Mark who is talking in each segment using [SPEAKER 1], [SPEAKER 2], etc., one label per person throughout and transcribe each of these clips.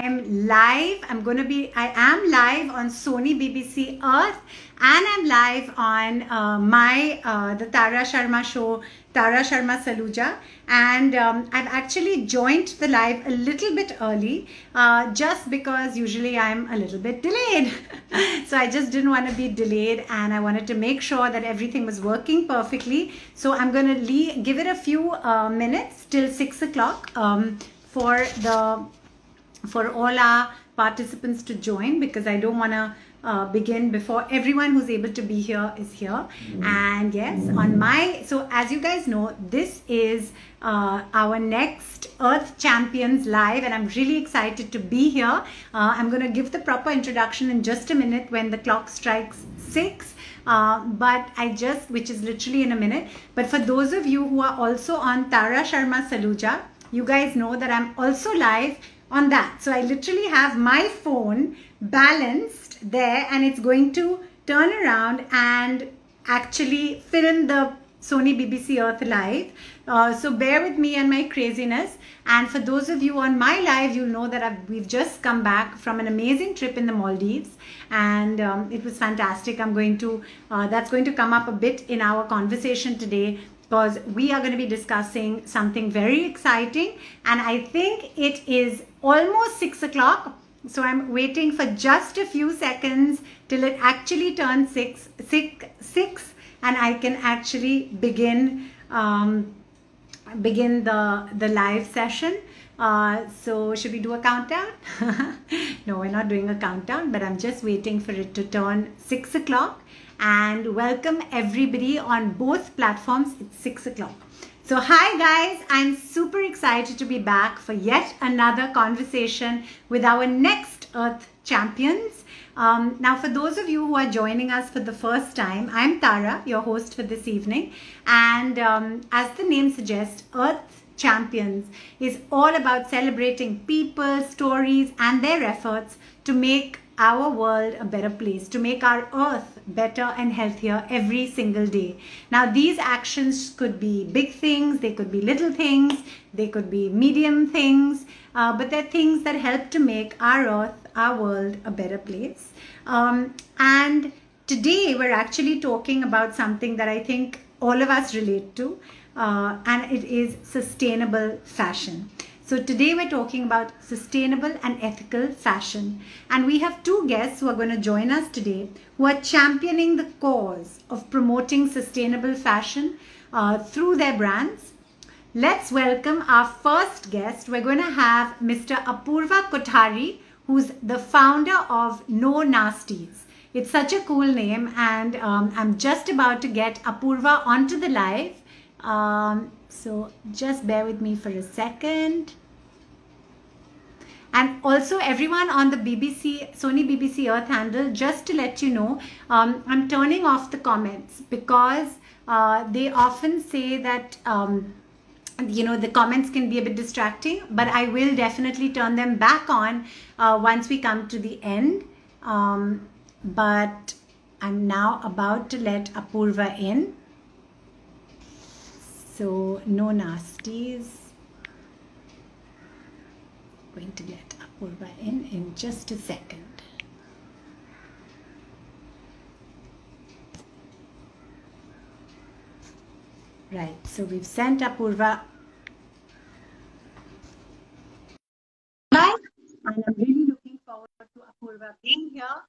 [SPEAKER 1] am live. I am live on Sony BBC Earth, and I'm live on the Tara Sharma show, Tara Sharma Saluja. And I've actually joined the live a little bit early, just because usually I'm a little bit delayed. So I just didn't want to be delayed, and I wanted to make sure that everything was working perfectly. So I'm going to give it a few minutes till 6 o'clock for all our participants to join, because I don't want to begin before everyone who's able to be here is here. And yes, so as you guys know, this is our next Earth Champions Live, and I'm really excited to be here. I'm going to give the proper introduction in just a minute when the clock strikes 6. Which is literally in a minute. But for those of you who are also on Tara Sharma Saluja, you guys know that I'm also live on that. So I literally have my phone balanced there, and it's going to turn around and actually film the Sony BBC Earth live. So bear with me and my craziness. And for those of you on my live, you'll know that we've just come back from an amazing trip in the Maldives, and it was fantastic. That's going to come up a bit in our conversation today, because we are going to be discussing something very exciting, and I think it is almost 6 o'clock. So I'm waiting for just a few seconds till it actually turns 6, and I can actually begin the live session. So should we do a countdown? No, we're not doing a countdown, but I'm just waiting for it to turn 6 o'clock. And welcome everybody on both platforms. It's 6 o'clock. So hi guys, I'm super excited to be back for yet another conversation with our next Earth Champions. Now for those of you who are joining us for the first time, I'm Tara, your host for this evening. And as the name suggests, Earth Champions is all about celebrating people, stories, and their efforts to make our world a better place, to make our earth better and healthier every single day. Now, these actions could be big things, they could be little things, they could be medium things, but they're things that help to make our earth, our world, a better place. And today we're actually talking about something that I think all of us relate to, and it is sustainable fashion. So today we're talking about sustainable and ethical fashion, and we have two guests who are going to join us today who are championing the cause of promoting sustainable fashion through their brands. Let's welcome our first guest. We're going to have Mr. Apoorva Kothari, who's the founder of No Nasties. It's such a cool name, and I'm just about to get Apoorva onto the live. So just bear with me for a second. And also everyone on the Sony BBC Earth handle, just to let you know, I'm turning off the comments, because they often say that the comments can be a bit distracting, but I will definitely turn them back on once we come to the end. But I'm now about to let Apoorva in. So no nasties. Going to let Apoorva in just a second. Right, so we've sent Apoorva. Hi, and I'm really looking forward to Apoorva being here.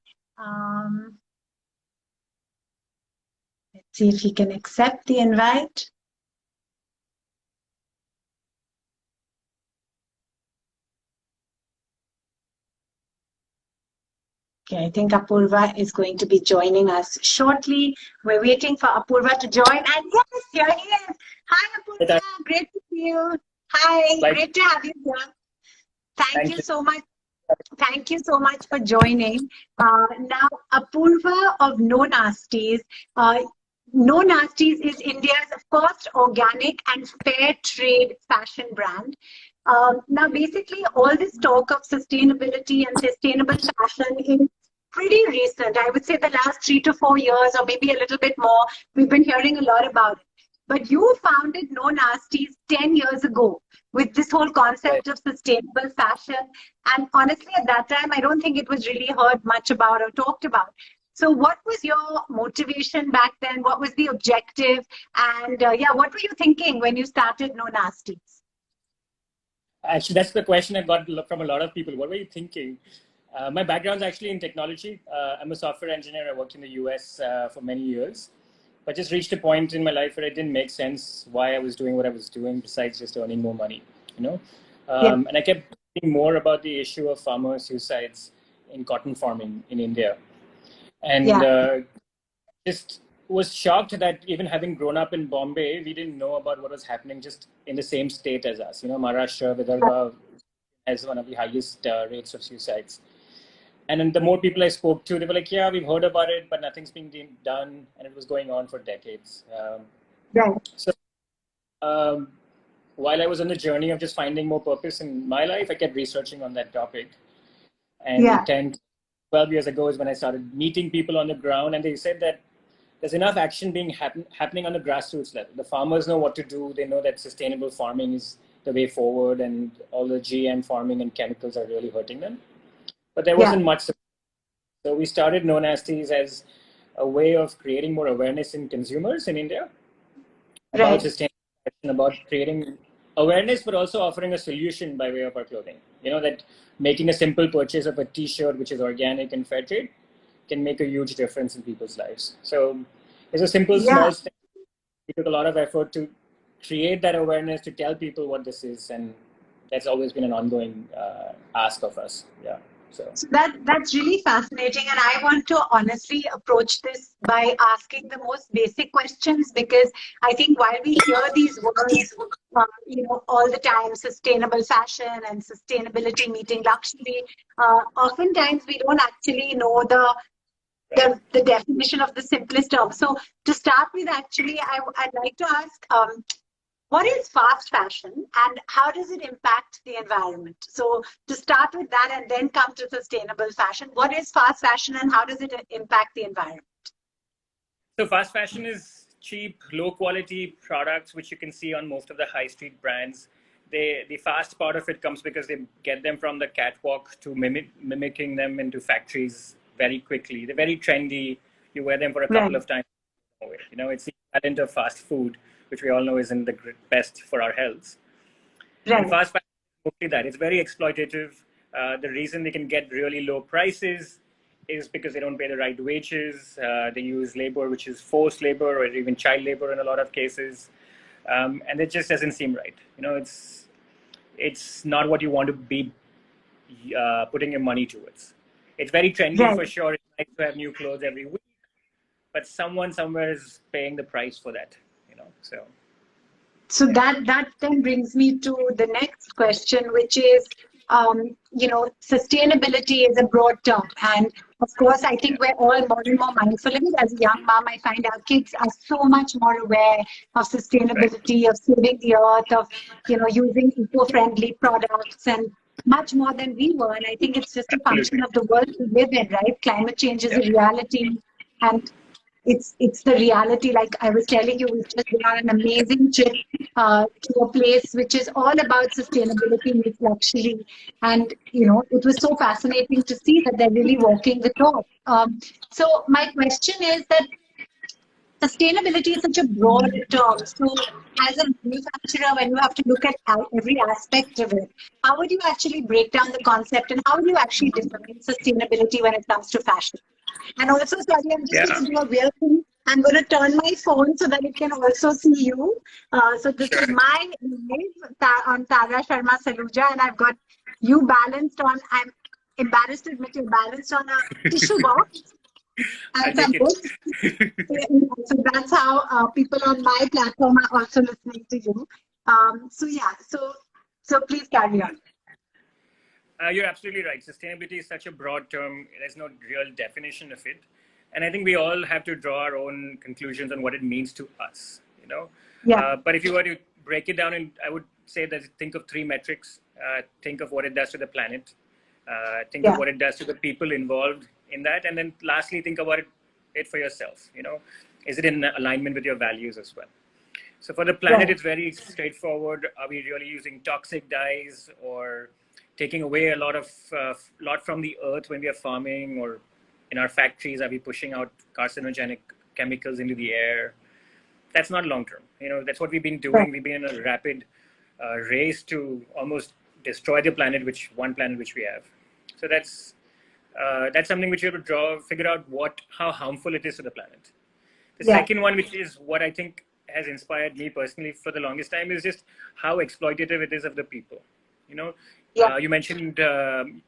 [SPEAKER 1] Let's see if he can accept the invite. Okay, I think Apoorva is going to be joining us shortly. We're waiting for Apoorva to join. And yes, here he is. Hi, Apoorva. Great to see you. Hi, great to have you here. Thank you so much. Thank you so much for joining. Now, Apoorva of No Nasties. No Nasties is India's first organic and fair trade fashion brand. Now, basically, all this talk of sustainability and sustainable fashion is pretty recent. I would say the last 3 to 4 years, or maybe a little bit more, we've been hearing a lot about it. But you founded No Nasties 10 years ago. with this whole
[SPEAKER 2] Right.
[SPEAKER 1] concept of sustainable fashion. And honestly, at that time, I don't think it was really heard much about or talked about. So, what was your motivation back then? What was the objective? And yeah, what were you thinking when you started No Nasties?
[SPEAKER 2] Actually, that's the question I got from a lot of people. What were you thinking? My background's actually in technology. I'm a software engineer. I worked in the US for many years, but just reached a point in my life where it didn't make sense why I was doing what I was doing besides just earning more money, you know?
[SPEAKER 1] Yeah,
[SPEAKER 2] And I kept thinking more about the issue of farmer suicides in cotton farming in India. And
[SPEAKER 1] yeah,
[SPEAKER 2] just was shocked that even having grown up in Bombay, we didn't know about what was happening just in the same state as us. You know, Maharashtra, Vidarbha has one of the highest rates of suicides. And then the more people I spoke to, they were like, yeah, we've heard about it, but nothing's being done. And it was going on for decades.
[SPEAKER 1] right.
[SPEAKER 2] So um, while I was on the journey of just finding more purpose in my life, I kept researching on that topic. And
[SPEAKER 1] Yeah,
[SPEAKER 2] 10, 12 years ago is when I started meeting people on the ground, and they said that there's enough action being happening on the grassroots level. The farmers know what to do. They know that sustainable farming is the way forward, and all the GM farming and chemicals are really hurting them. But there
[SPEAKER 1] yeah,
[SPEAKER 2] wasn't much support. So we started No Nasties as a way of creating more awareness in consumers in India about
[SPEAKER 1] right.
[SPEAKER 2] sustainable fashion, about creating awareness, but also offering a solution by way of our clothing. You know, that making a simple purchase of a t-shirt, which is organic and fair trade, can make a huge difference in people's lives. So it's a simple,
[SPEAKER 1] Yeah.
[SPEAKER 2] small step. We took a lot of effort to create that awareness, to tell people what this is. And that's always been an ongoing ask of us. Yeah. So,
[SPEAKER 1] So that's really fascinating, and I want to honestly approach this by asking the most basic questions, because I think while we hear these words, all the time, sustainable fashion and sustainability meeting luxury, oftentimes we don't actually know
[SPEAKER 2] right.
[SPEAKER 1] the definition of the simplest term. So to start with, actually, I'd like to ask. What is fast fashion and how does it impact the environment? So, to start with that and then come to sustainable fashion, what is fast fashion and how does it impact the environment?
[SPEAKER 2] So fast fashion is cheap, low quality products, which you can see on most of the high street brands. The fast part of it comes because they get them from the catwalk to mimicking them into factories very quickly. They're very trendy. You wear them for a couple
[SPEAKER 1] Right,
[SPEAKER 2] of times. You know, it's the talent of fast food, which we all know isn't the best for our health. And
[SPEAKER 1] right,
[SPEAKER 2] fast fashion is mostly that. It's very exploitative. The reason they can get really low prices is because they don't pay the right wages. They use labor, which is forced labor or even child labor in a lot of cases. And it just doesn't seem right. You know, it's not what you want to be putting your money towards. It's very trendy
[SPEAKER 1] right.
[SPEAKER 2] for sure. It's nice to have new clothes every week, but someone somewhere is paying the price for that. You know, so
[SPEAKER 1] So
[SPEAKER 2] yeah.
[SPEAKER 1] that then brings me to the next question, which is, sustainability is a broad term, and of course, I
[SPEAKER 2] Yeah.
[SPEAKER 1] think we're all more and more mindful of it. As a young mom, I find our kids are so much more aware of
[SPEAKER 2] Right.
[SPEAKER 1] sustainability, of saving the earth, of using eco-friendly products, and much more than we were. And I think it's just a function
[SPEAKER 2] Absolutely.
[SPEAKER 1] of the world we live in, right? Climate change is
[SPEAKER 2] Yeah.
[SPEAKER 1] a reality, and it's the reality. Like I was telling you, we've just been on an amazing trip to a place which is all about sustainability meets luxury, and it was so fascinating to see that they're really walking the talk. So my question is that sustainability is such a broad term. So, as a manufacturer, when you have to look at every aspect of it, how would you actually break down the concept and how would you actually define sustainability when it comes to fashion? And also, sorry, I'm just going
[SPEAKER 2] Yeah.
[SPEAKER 1] to do a weird thing. I'm going to turn my phone so that it can also see you. So this is
[SPEAKER 2] Sure.
[SPEAKER 1] my live on Tara Sharma Saluja, and I've got you balanced on. I'm embarrassed to admit you're balanced on a tissue box
[SPEAKER 2] I'll
[SPEAKER 1] and some
[SPEAKER 2] take it.
[SPEAKER 1] books. So that's how people on my platform are also listening to you. So yeah, so please carry on.
[SPEAKER 2] You're absolutely right. Sustainability is such a broad term. There's no real definition of it. And I think we all have to draw our own conclusions on what it means to us, you know.
[SPEAKER 1] Yeah,
[SPEAKER 2] But if you were to break it down, I would say that think of three metrics. Think of what it does to the planet. Think of
[SPEAKER 1] yeah,
[SPEAKER 2] what it does to the people involved in that. And then lastly, think about it for yourself, you know. Is it in alignment with your values as well? So for the planet,
[SPEAKER 1] Right.
[SPEAKER 2] it's very straightforward. Are we really using toxic dyes or taking away a lot from the earth when we are farming, or in our factories, are we pushing out carcinogenic chemicals into the air? That's not long term. That's what we've been
[SPEAKER 1] Right.
[SPEAKER 2] doing. We've been in a rapid race to almost destroy the planet, which we have. So that's something which you have to figure out how harmful it is to the planet. The
[SPEAKER 1] Yeah.
[SPEAKER 2] second one, which is what I think has inspired me personally for the longest time, is just how exploitative it is of the people.
[SPEAKER 1] Yeah.
[SPEAKER 2] You mentioned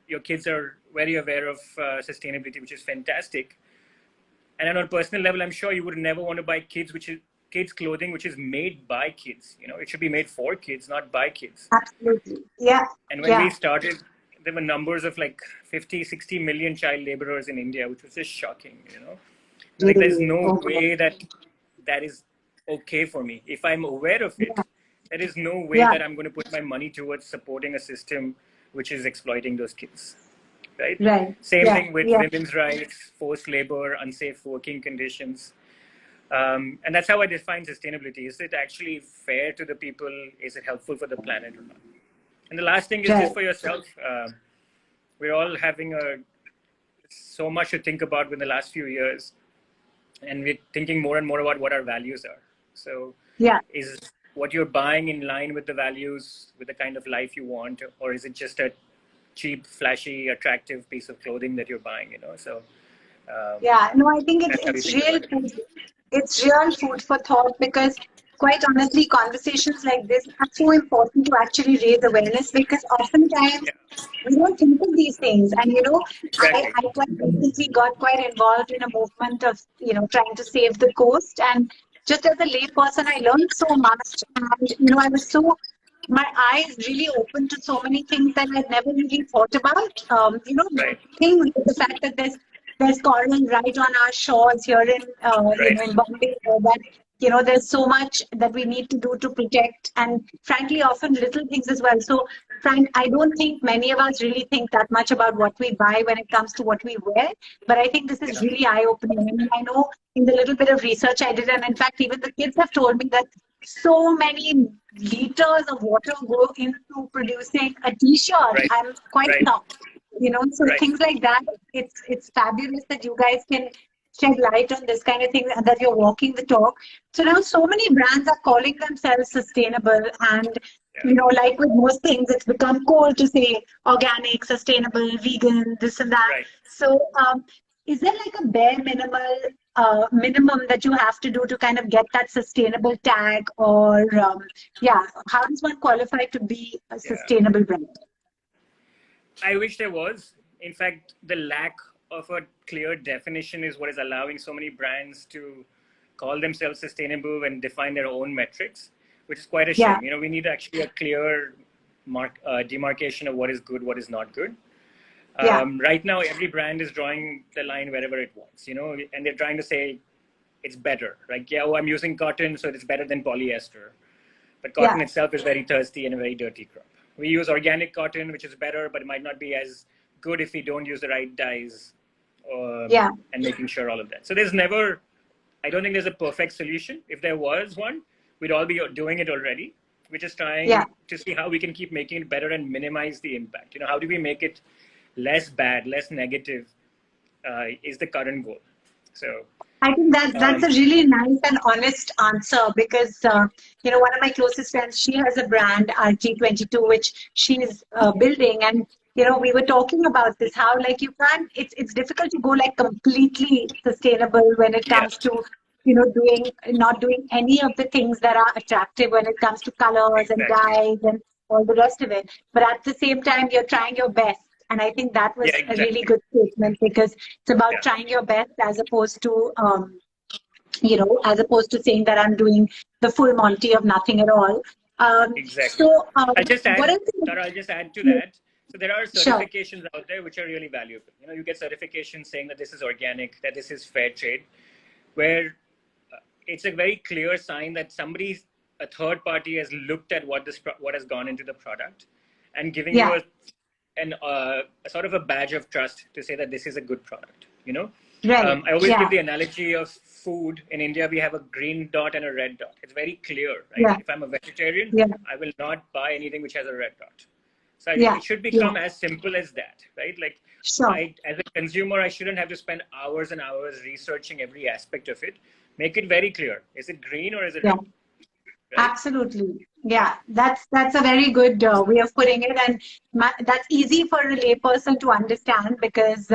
[SPEAKER 2] your kids are very aware of sustainability, which is fantastic. And on a personal level, I'm sure you would never want to buy kids clothing which is made by kids. It should be made for kids, not by kids.
[SPEAKER 1] Absolutely. Yeah.
[SPEAKER 2] And when we
[SPEAKER 1] Yeah.
[SPEAKER 2] started, there were numbers of like 50, 60 million child laborers in India, which was just shocking. Like, there's
[SPEAKER 1] Really.
[SPEAKER 2] no
[SPEAKER 1] Okay.
[SPEAKER 2] way that is okay for me. If I'm aware of it,
[SPEAKER 1] Yeah.
[SPEAKER 2] there is no way
[SPEAKER 1] Yeah.
[SPEAKER 2] that I'm going to put my money towards supporting a system which is exploiting those kids. Right?
[SPEAKER 1] Right.
[SPEAKER 2] Same
[SPEAKER 1] Yeah.
[SPEAKER 2] thing with
[SPEAKER 1] Yeah.
[SPEAKER 2] women's rights, forced labor, unsafe working conditions. And that's how I define sustainability. Is it actually fair to the people? Is it helpful for the planet or not? And the last thing is
[SPEAKER 1] Right.
[SPEAKER 2] just for yourself. We're all having so much to think about in the last few years, and we're thinking more and more about what our values are. So,
[SPEAKER 1] Yeah.
[SPEAKER 2] is what you're buying in line with the values, with the kind of life you want, or is it just a cheap, flashy, attractive piece of clothing that you're buying? So
[SPEAKER 1] Yeah, no, I think
[SPEAKER 2] that's how you
[SPEAKER 1] it's
[SPEAKER 2] think
[SPEAKER 1] real
[SPEAKER 2] about it.
[SPEAKER 1] food. It's real food for thought because, quite honestly, conversations like this are so important to actually raise awareness because oftentimes
[SPEAKER 2] Yeah,
[SPEAKER 1] we don't think of these things. And
[SPEAKER 2] exactly.
[SPEAKER 1] I quite recently got quite involved in a movement of trying to save the coast. And just as a layperson, I learned so much, and I was so my eyes really opened to so many things that I'd never really thought about.
[SPEAKER 2] Right,
[SPEAKER 1] Things like the fact that there's coral right on our shores here in
[SPEAKER 2] right.
[SPEAKER 1] in Bombay, that there's so much that we need to do to protect, and frankly often little things as well. So Frank, I don't think many of us really think that much about what we buy when it comes to what we wear, but I think this is
[SPEAKER 2] Yeah,
[SPEAKER 1] really eye-opening. I mean, I know in the little bit of research I did, and in fact even the kids have told me that so many liters of water go into producing a t-shirt.
[SPEAKER 2] right,
[SPEAKER 1] I'm quite
[SPEAKER 2] right,
[SPEAKER 1] shocked. So
[SPEAKER 2] right.
[SPEAKER 1] things like that, it's fabulous that you guys can shed light on this kind of thing and that you're walking the talk. So now so many brands are calling themselves sustainable, and
[SPEAKER 2] Yeah,
[SPEAKER 1] like with most things, it's become cool to say organic, sustainable, vegan, this and that.
[SPEAKER 2] right.
[SPEAKER 1] So is there like a bare minimum that you have to do to kind of get that sustainable tag, or yeah, how does one qualify to be a
[SPEAKER 2] Yeah.
[SPEAKER 1] sustainable brand?
[SPEAKER 2] I wish there was. In fact, the lack of a clear definition is what is allowing so many brands to call themselves sustainable and define their own metrics, which is quite a
[SPEAKER 1] Yeah,
[SPEAKER 2] shame. We need actually a clear demarcation of what is good, what is not good.
[SPEAKER 1] yeah,
[SPEAKER 2] Right now, every brand is drawing the line wherever it wants, and they're trying to say it's better. Like, yeah, oh, I'm using cotton, so it's better than polyester. But
[SPEAKER 1] yeah,
[SPEAKER 2] cotton itself is very thirsty and a very dirty crop. We use organic cotton, which is better, but it might not be as good if we don't use the right dyes,
[SPEAKER 1] yeah,
[SPEAKER 2] and making sure all of that. So I don't think there's a perfect solution. If there was one, we'd all be doing it already. We're just
[SPEAKER 1] yeah.
[SPEAKER 2] trying to see how we can keep making it better and minimize the impact. How do we make it less bad, less negative, is the current goal. So,
[SPEAKER 1] I think that's
[SPEAKER 2] um,
[SPEAKER 1] a really nice and honest answer because one of my closest friends, she has a brand RG22 which she's building, and we were talking about this, how like you can't, it's difficult to go like completely sustainable when it
[SPEAKER 2] yeah,
[SPEAKER 1] comes to doing not doing any of the things that are attractive when it comes to colors and
[SPEAKER 2] exactly.
[SPEAKER 1] dyes and all the rest of it, but at the same time you're trying your best. And I think that
[SPEAKER 2] Yeah,
[SPEAKER 1] was a really
[SPEAKER 2] exactly.
[SPEAKER 1] good statement because it's about
[SPEAKER 2] Yeah,
[SPEAKER 1] trying your best as opposed to as opposed to saying that I'm doing the full Monty of nothing at all.
[SPEAKER 2] exactly.
[SPEAKER 1] So
[SPEAKER 2] I'll just
[SPEAKER 1] what
[SPEAKER 2] add,
[SPEAKER 1] else?
[SPEAKER 2] Tara, I'll just add to that. So there are
[SPEAKER 1] Sure.
[SPEAKER 2] certifications out there which are really valuable. You get certifications saying that this is organic, that this is fair trade, where it's a very clear sign that a third party has looked at what has gone into the product and giving you
[SPEAKER 1] Yeah.
[SPEAKER 2] an sort of a badge of trust to say that this is a good product.
[SPEAKER 1] Right.
[SPEAKER 2] I always
[SPEAKER 1] Yeah.
[SPEAKER 2] give the analogy of food. In India, we have a green dot and a red dot. It's very clear, right?
[SPEAKER 1] Yeah.
[SPEAKER 2] If I'm a vegetarian,
[SPEAKER 1] Yeah.
[SPEAKER 2] I will not buy anything which has a red dot. So
[SPEAKER 1] Yeah.
[SPEAKER 2] it should
[SPEAKER 1] Yeah.
[SPEAKER 2] become as simple as that, right? Like,
[SPEAKER 1] Sure.
[SPEAKER 2] as a consumer, I shouldn't have to spend hours and hours researching every aspect of it. Make it very clear. Is it green or is it
[SPEAKER 1] Yeah.
[SPEAKER 2] red? Right?
[SPEAKER 1] Absolutely. Yeah, that's a very good way of putting it, and that's easy for a layperson to understand because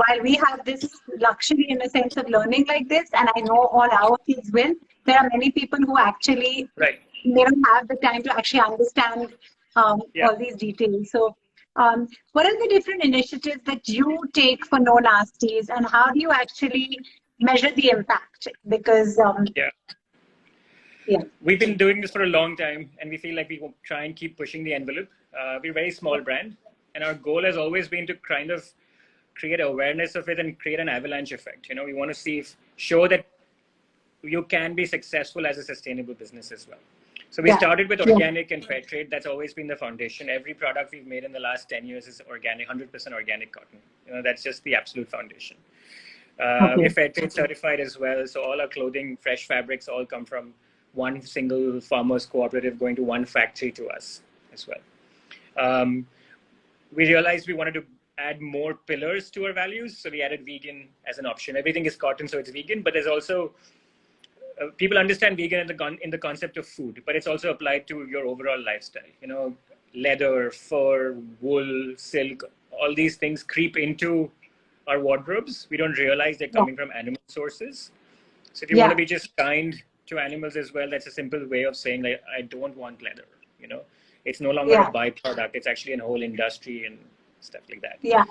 [SPEAKER 1] while we have this luxury in a sense of learning like this, and I know all our kids will, there are many people who actually
[SPEAKER 2] Right.
[SPEAKER 1] they don't have the time to actually understand
[SPEAKER 2] Yeah.
[SPEAKER 1] all these details. So, what are the different initiatives that you take for no nasties, and how do you actually measure the impact? Because
[SPEAKER 2] Yeah.
[SPEAKER 1] yeah.
[SPEAKER 2] We've been doing this for a long time, and we feel like we will try and keep pushing the envelope. We're a very small brand, and our goal has always been to kind of create awareness of it and create an avalanche effect. We want to show that you can be successful as a sustainable business as well. So we started with organic and fair trade. That's always been the foundation. Every product we've made in the last 10 years is organic, 100% organic cotton. That's just the absolute foundation. We're fair trade certified as well. So all our clothing, fresh fabrics, all come from one single farmers cooperative going to one factory to us as well. We realized we wanted to add more pillars to our values. So we added vegan as an option. Everything is cotton, so it's vegan, but there's also, people understand vegan in the concept of food, but it's also applied to your overall lifestyle. Leather, fur, wool, silk, all these things creep into our wardrobes. We don't realize they're coming from animal sources. So if you want to be just kind to animals as well, that's a simple way of saying, like, I don't want leather. It's no longer a byproduct. It's actually a whole industry and stuff like that.
[SPEAKER 1] Yeah.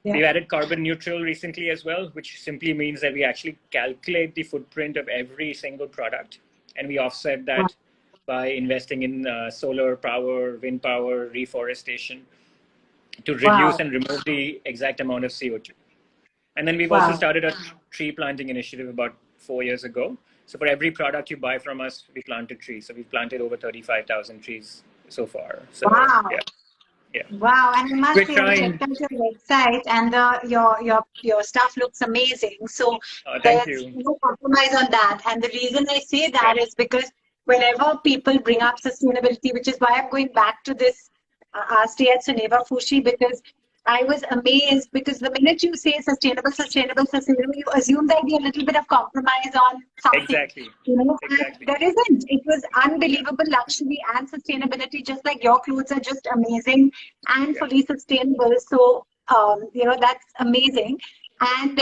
[SPEAKER 2] We've added carbon neutral recently as well, which simply means that we actually calculate the footprint of every single product, and we offset that by investing in solar power, wind power, reforestation to reduce and remove the exact amount of CO2. And then we've also started a tree planting initiative about 4 years ago. So for every product you buy from us, we plant a tree. So we've planted over 35,000 trees so far. So, yeah.
[SPEAKER 1] Wow, and I must
[SPEAKER 2] We're
[SPEAKER 1] say,
[SPEAKER 2] trying.
[SPEAKER 1] check out your website, and your stuff looks amazing. So
[SPEAKER 2] Thank
[SPEAKER 1] there's
[SPEAKER 2] you.
[SPEAKER 1] no compromise on that. And the reason I say that is because whenever people bring up sustainability, which is why I'm going back to this stay at Suneva Fushi, because I was amazed, because the minute you say sustainable, you assume there'll be a little bit of compromise on something.
[SPEAKER 2] Exactly.
[SPEAKER 1] Exactly. There isn't. It was unbelievable luxury and sustainability, just like your clothes are just amazing and fully sustainable. So, that's amazing. And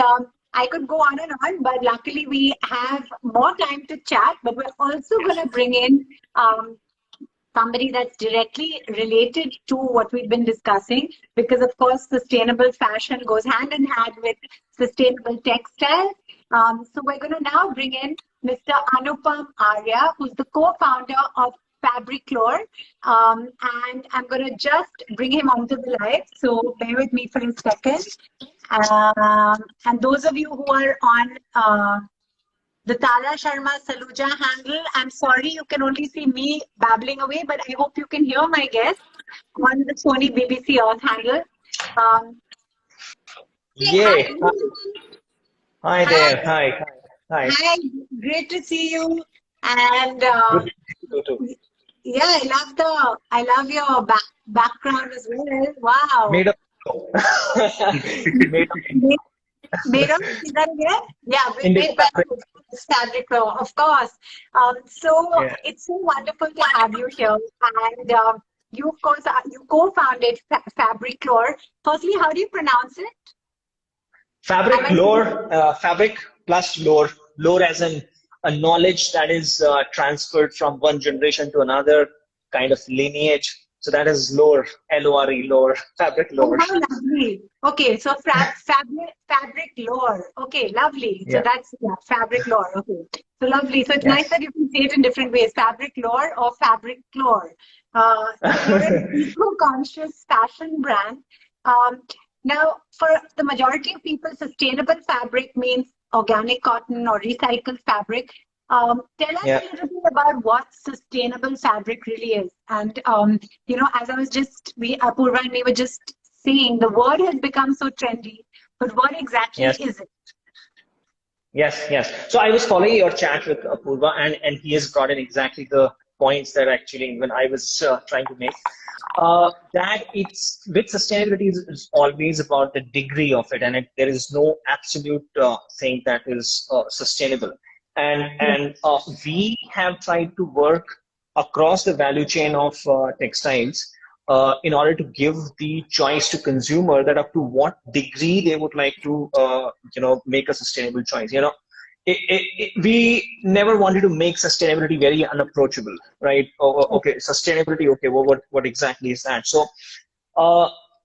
[SPEAKER 1] I could go on and on, but luckily we have more time to chat. But we're also going to bring in somebody that's directly related to what we've been discussing, because of course sustainable fashion goes hand in hand with sustainable textiles. So we're going to now bring in Mr. Anupam Arya, who's the co-founder of Fabriclore, and I'm going to just bring him onto the live, so bear with me for a second. And those of you who are on the Tara Sharma Saluja handle, I'm sorry you can only see me babbling away, but I hope you can hear my guest on the Sony BBC Earth handle.
[SPEAKER 3] Yay! Hi there. Hi.
[SPEAKER 1] Hi, great to see you. And
[SPEAKER 3] Good to see you too.
[SPEAKER 1] yeah, I love your background as well. Wow.
[SPEAKER 3] Made up.
[SPEAKER 1] Made of, is that again? Yeah, made by Fabriclore, of course. It's so wonderful to have you here. And you, of course, you co-founded Fabriclore. Firstly, how do you pronounce it?
[SPEAKER 3] Fabriclore, fabric plus lore. Lore as in a knowledge that is transferred from one generation to another, kind of lineage. So that is lore, L-O-R-E, lore, Fabriclore.
[SPEAKER 1] Oh, how lovely. Okay, so Fabriclore. Okay, lovely. So that's Fabriclore. Okay, so lovely. So it's nice that you can say it in different ways, Fabriclore or Fabriclore. You're an eco-conscious fashion brand. Now, for the majority of people, sustainable fabric means organic cotton or recycled fabric. Tell us
[SPEAKER 3] Yeah.
[SPEAKER 1] a little bit about what sustainable fabric really is. And, as I was Apoorva and me were just saying, the word has become so trendy, but what exactly
[SPEAKER 3] Yes.
[SPEAKER 1] is it?
[SPEAKER 3] Yes, yes. So I was following your chat with Apoorva, and he has brought in exactly the points that actually when I was trying to make. That it's with sustainability is always about the degree of it, and there is no absolute thing that is sustainable. And we have tried to work across the value chain of textiles in order to give the choice to consumer that up to what degree they would like to make a sustainable choice. We never wanted to make sustainability very unapproachable, right? Okay, sustainability, okay, well, what exactly is that? So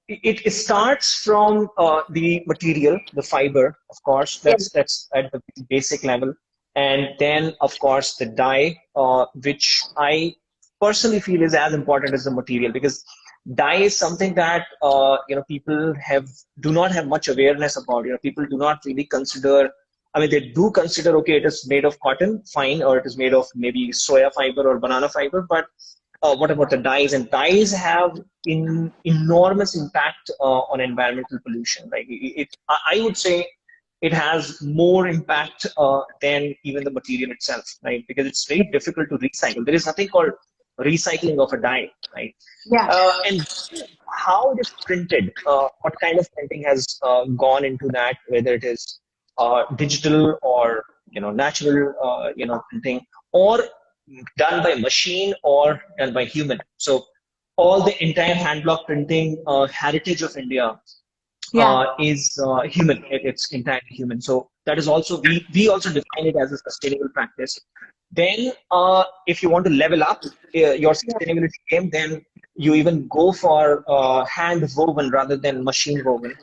[SPEAKER 3] it starts from the material, the fiber, of course. That's at the basic level. And then, of course, the dye, which I personally feel is as important as the material, because dye is something that people do not have much awareness about. People do not really consider. I mean, they do consider, okay, it is made of cotton, fine, or it is made of maybe soya fiber or banana fiber, but what about the dyes? And dyes have enormous impact on environmental pollution. Like I would say it has more impact than even the material itself, right? Because it's very difficult to recycle. There is nothing called recycling of a dye, right?
[SPEAKER 1] Yeah.
[SPEAKER 3] And how it is printed, what kind of printing has gone into that, whether it is digital or natural printing, or done by machine or done by human. So all the entire hand block printing heritage of India is human. It's entirely human. So that is also, we also define it as a sustainable practice. Then if you want to level up your sustainability game, then you even go for hand woven rather than machine woven.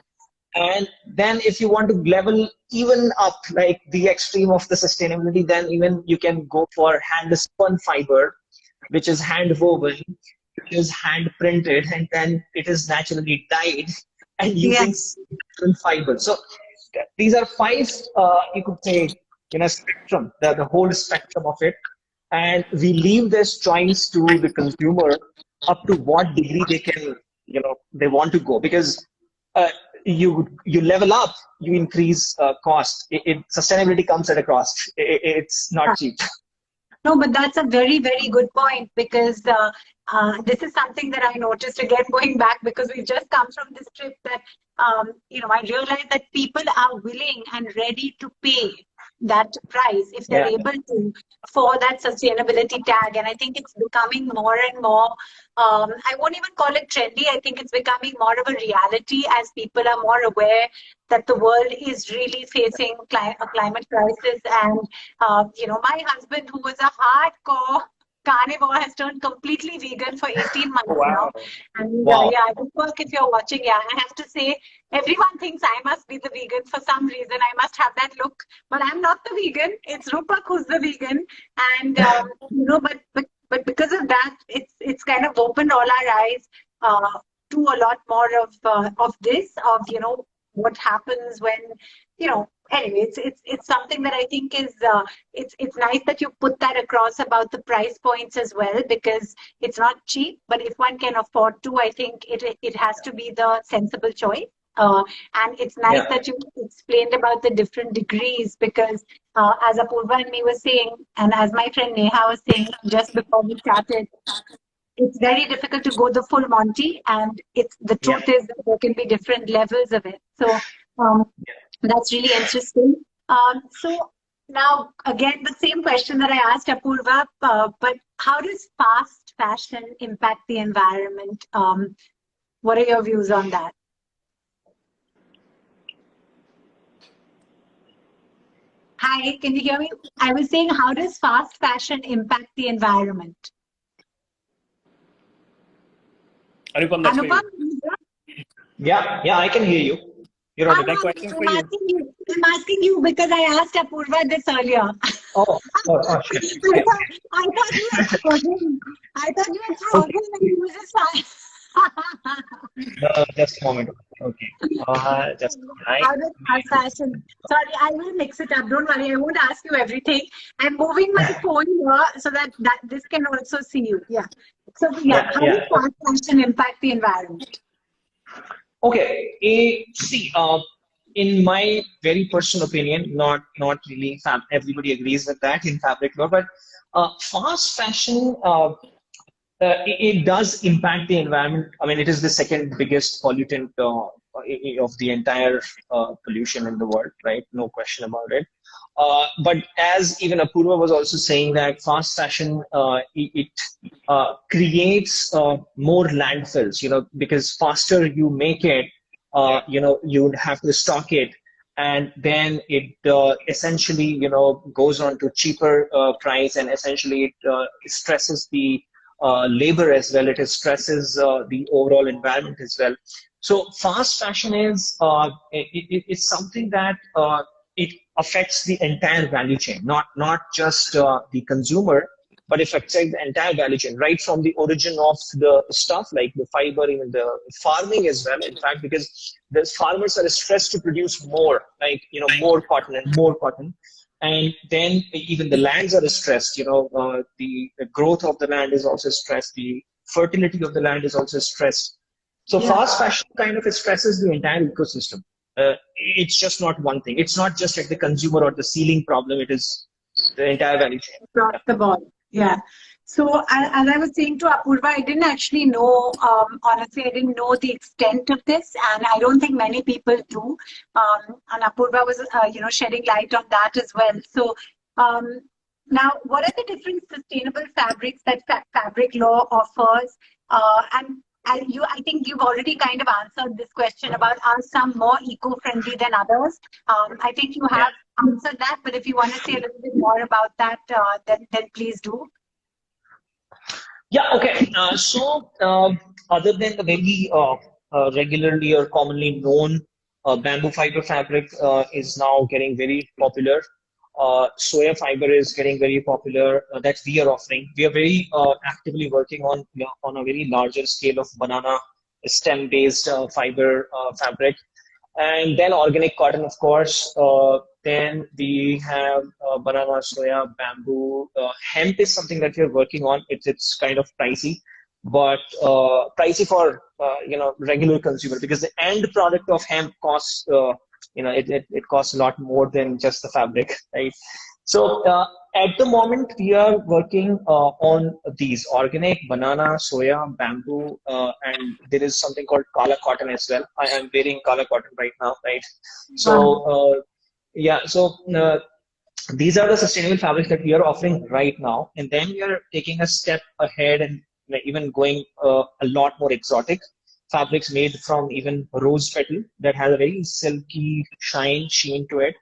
[SPEAKER 3] And then if you want to level even up, like the extreme of the sustainability, then even you can go for hand spun fiber, which is hand woven, which is hand printed, and then it is naturally dyed and using different fibers. So these are five, you could say, spectrum, the whole spectrum of it. And we leave this choice to the consumer up to what degree they can, they want to go. Because you level up, you increase cost. Sustainability comes at a cost. It's not cheap.
[SPEAKER 1] No, but that's a very, very good point, because this is something that I noticed again going back, because we've just come from this trip, that I realized that people are willing and ready to pay that price if they're able to, for that sustainability tag. And I think it's becoming more and more, I won't even call it trendy. I think it's becoming more of a reality as people are more aware that the world is really facing a climate crisis. And, my husband, who was a hardcore carnivore, has turned completely vegan for 18 months now. And Deepak, if you're watching, I have to say, everyone thinks I must be the vegan for some reason. I must have that look, but I'm not the vegan. It's Rupak who's the vegan. And, but because of that, it's kind of opened all our eyes to a lot more of this, what happens when, anyway, it's something that I think is it's nice that you put that across about the price points as well, because it's not cheap, but if one can afford to, I think it has to be the sensible choice. And it's nice that you explained about the different degrees, because as Apoorva and me were saying, and as my friend Neha was saying just before we started, it's very difficult to go the full Monty, and the truth is that there can be different levels of it. So that's really interesting. So now, again, the same question that I asked Apoorva, but how does fast fashion impact the environment? What are your views on that? Hi, can you hear me? I was saying, how does fast fashion impact the environment?
[SPEAKER 2] Anupam, that's for you.
[SPEAKER 3] Yeah, I can hear you. You're on
[SPEAKER 2] that question for you.
[SPEAKER 1] I'm asking you because I asked Apoorva this earlier.
[SPEAKER 3] Oh, shit.
[SPEAKER 1] I thought you had spoken. I thought you had spoken and you were just fine.
[SPEAKER 3] Just a moment. Okay. Just right.
[SPEAKER 1] How does fast fashion? Sorry, I will mix it up. Don't worry, I won't ask you everything. I'm moving my phone here so that this can also see you. Yeah. So yeah,
[SPEAKER 3] Yeah,
[SPEAKER 1] how does
[SPEAKER 3] yeah.
[SPEAKER 1] fast fashion impact the environment?
[SPEAKER 3] Okay. See, in my very personal opinion, not really. Everybody agrees with that in fabric law, but fast fashion. It does impact the environment. I mean, it is the second biggest pollutant of the entire pollution in the world, right? No question about it. But as even Apoorva was also saying that fast fashion, it creates more landfills, because faster you make it, you would have to stock it. And then it essentially, goes on to cheaper price, and essentially it stresses the labor as well. It stresses the overall environment as well. So fast fashion is it's something that it affects the entire value chain, not just the consumer, but affects the entire value chain, right from the origin of the stuff like the fiber, even the farming as well. In fact, because the farmers are stressed to produce more, like more cotton and more cotton, and then even the lands are stressed. The growth of the land is also stressed. The fertility of the land is also stressed. So
[SPEAKER 1] Yeah.
[SPEAKER 3] fast fashion kind of stresses the entire ecosystem. It's just not one thing. It's not just like the consumer or the ceiling problem. It is the entire value chain.
[SPEAKER 1] Across the board. Yeah. So as I was saying to Apoorva, I didn't actually know, honestly, I didn't know the extent of this, and I don't think many people do. And Apoorva was, shedding light on that as well. So now, what are the different sustainable fabrics that Fabriclore offers? I think you've already kind of answered this question about are some more eco-friendly than others. I think you have answered that, but if you want to say a little bit more about that, then please do.
[SPEAKER 3] Yeah, okay. Other than the very regularly or commonly known bamboo fiber fabric is now getting very popular. Soya fiber is getting very popular. That we are offering. We are very actively working on a very larger scale of banana stem-based fiber fabric. And then organic cotton, of course. Then we have banana, soya, bamboo. Hemp is something that we're working on. It's kind of pricey, but pricey for regular consumer, because the end product of hemp costs it costs a lot more than just the fabric, right? So at the moment we are working on these organic banana, soya, bamboo, and there is something called kala cotton as well. I am wearing kala cotton right now, right? So these are the sustainable fabrics that we are offering right now, and then we are taking a step ahead and even going a lot more exotic fabrics made from even rose petal that has a very silky sheen to it.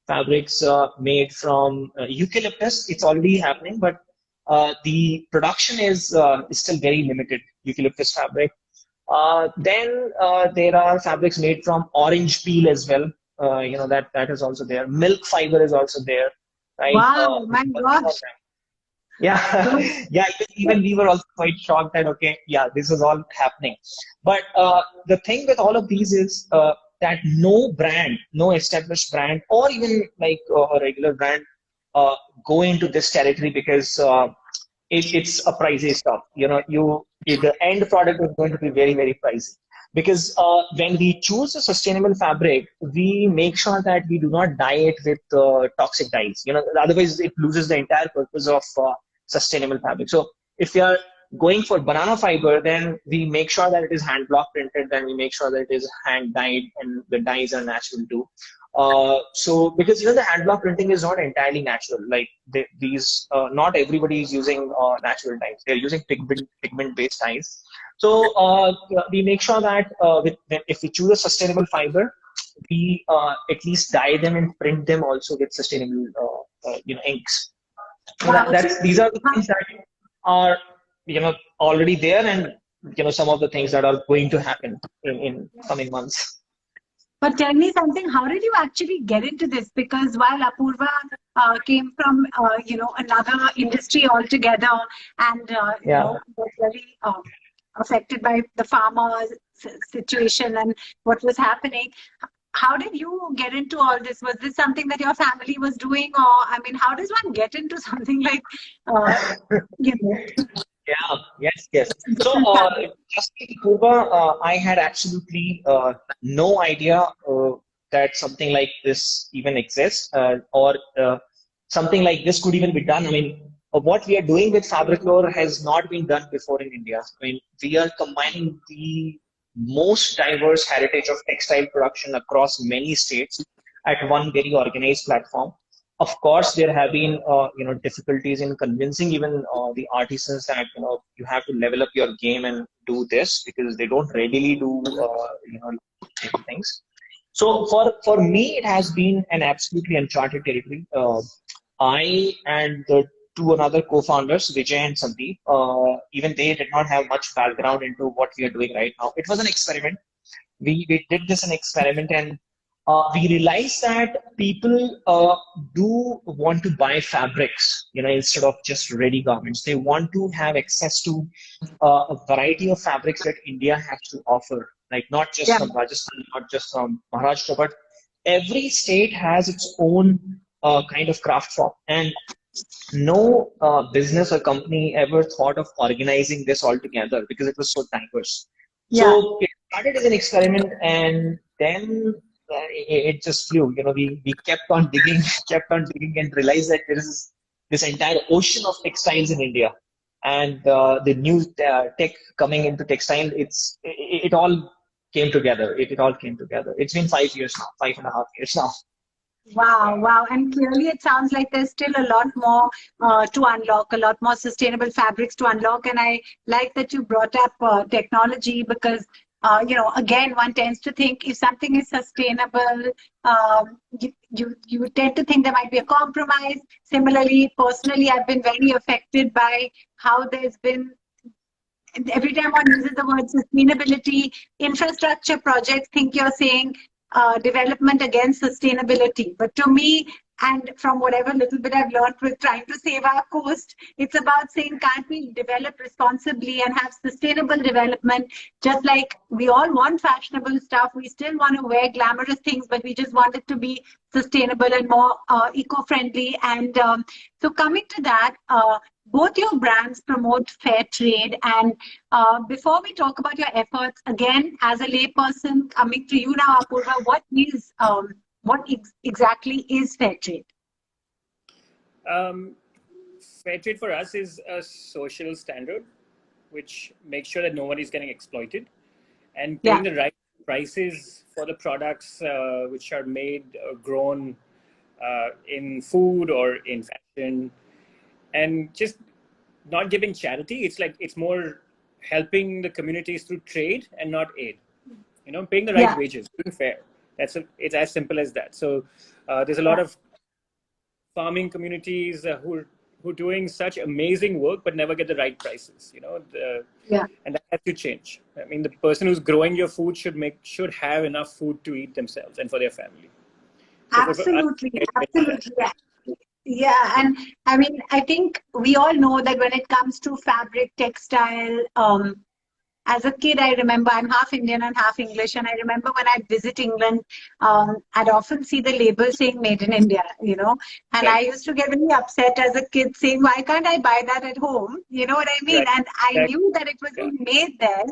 [SPEAKER 3] Fabrics made from eucalyptus. It's already happening, but the production is still very limited. Eucalyptus fabric. Then there are fabrics made from orange peel as well. That is also there. Milk fiber is also there, right?
[SPEAKER 1] Wow, my gosh.
[SPEAKER 3] Yeah, yeah. Even we were also quite shocked that this is all happening. But the thing with all of these is that no brand, no established brand, or even like a regular brand, go into this territory because it's a pricey stuff. The end product is going to be very, very pricey. Because when we choose a sustainable fabric, we make sure that we do not dye it with toxic dyes. Otherwise it loses the entire purpose of sustainable fabric. So if we are going for banana fiber, then we make sure that it is hand block printed, then we make sure that it is hand dyed and the dyes are natural too. So because the hand block printing is not entirely natural. Like not everybody is using natural dyes. They're using pigment based dyes. So we make sure that if we choose a sustainable fiber, we at least dye them and print them also with sustainable inks. So these are the things that are already there, and some of the things that are going to happen in coming months.
[SPEAKER 1] But tell me something, how did you actually get into this? Because while Apoorva came from another industry altogether, and was very affected by the farmers situation and what was happening. How did you get into all this? Was this something that your family was doing, or I mean, how does one get into something like, you know,
[SPEAKER 3] Yeah, yes. So,
[SPEAKER 1] different fabric?
[SPEAKER 3] just like Apoorva, I had absolutely no idea that something like this even exists, or something like this could even be done. I mean, what we are doing with Fabriclore has not been done before in India. I mean, we are combining the most diverse heritage of textile production across many states at one very organized platform. Of course, there have been difficulties in convincing even the artisans that you have to level up your game and do this, because they don't readily do things. So for me, it has been an absolutely uncharted territory. I and the two another co-founders, Vijay and Sandeep, even they did not have much background into what we are doing right now. It was an experiment. We did this an experiment, and we realized that people do want to buy fabrics, instead of just ready garments. They want to have access to a variety of fabrics that India has to offer, like not just
[SPEAKER 1] Yeah,
[SPEAKER 3] from Rajasthan, not just from Maharashtra, but every state has its own kind of craft form. And no business or company ever thought of organizing this all together because it was so diverse.
[SPEAKER 1] yeah,
[SPEAKER 3] So it started as an experiment, and then it just flew. We kept on digging, kept on digging, and realized that there is this entire ocean of textiles in India, and the new tech coming into textile. It all came together. It all came together. It's been 5 years now, 5.5 years now.
[SPEAKER 1] wow, wow. And clearly, it sounds like there's still a lot more to unlock, a lot more sustainable fabrics to unlock. And I like that you brought up technology because, again, one tends to think if something is sustainable, you tend to think there might be a compromise. Similarly, personally, I've been very affected by how there's been every time one uses the word sustainability, infrastructure projects, think you're saying development against sustainability. But to me, and from whatever little bit I've learned with trying to save our coast, it's about saying, can't we develop responsibly and have sustainable development? Just like we all want fashionable stuff, we still want to wear glamorous things, but we just want it to be sustainable and more eco-friendly. And so coming to that, both your brands promote fair trade. And before we talk about your efforts, again, as a layperson coming to you now, Apoorva, what exactly is fair trade?
[SPEAKER 2] Fair trade for us is a social standard which makes sure that no one is getting exploited and
[SPEAKER 1] Yeah,
[SPEAKER 2] paying the right prices for the products which are made or grown in food or in fashion, and just not giving charity. It's more helping the communities through trade and not aid. Paying the right
[SPEAKER 1] yeah,
[SPEAKER 2] wages, being fair. It's as simple as that. So there's a lot of farming communities who are doing such amazing work but never get the right prices.
[SPEAKER 1] yeah.
[SPEAKER 2] And that has to change. I mean, the person who's growing your food should have enough food to eat themselves and for their family. So for us,
[SPEAKER 1] Absolutely, absolutely. Yeah. Yeah, and I mean, I think we all know that when it comes to fabric, textile, as a kid, I remember I'm half Indian and half English, and I remember when I'd visit England, I'd often see the label saying "Made in India," and I
[SPEAKER 2] right,
[SPEAKER 1] used to get really upset as a kid, saying, "Why can't I buy that at home?" You know what I mean?
[SPEAKER 2] right,
[SPEAKER 1] And I
[SPEAKER 2] exactly.
[SPEAKER 1] knew that it was
[SPEAKER 2] Yeah,
[SPEAKER 1] being made there,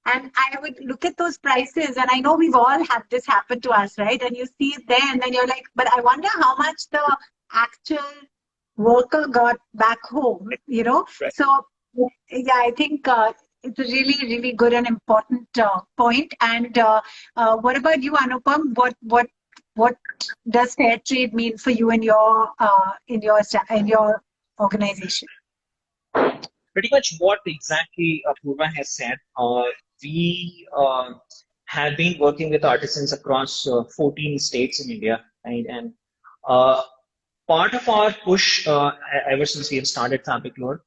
[SPEAKER 1] and I would look at those prices, and I know we've all had this happen to us, right? And you see it there, and then you're like, "But I wonder how much the actual worker got back home,"
[SPEAKER 2] right.
[SPEAKER 1] So, yeah, I think it's a really, really good and important point. And what about you, Anupam? What does fair trade mean for you in your organization?
[SPEAKER 3] Pretty much what exactly Apoorva has said. We have been working with artisans across 14 states in India, right? And uh, part of our push, ever since we have started Fabriclore,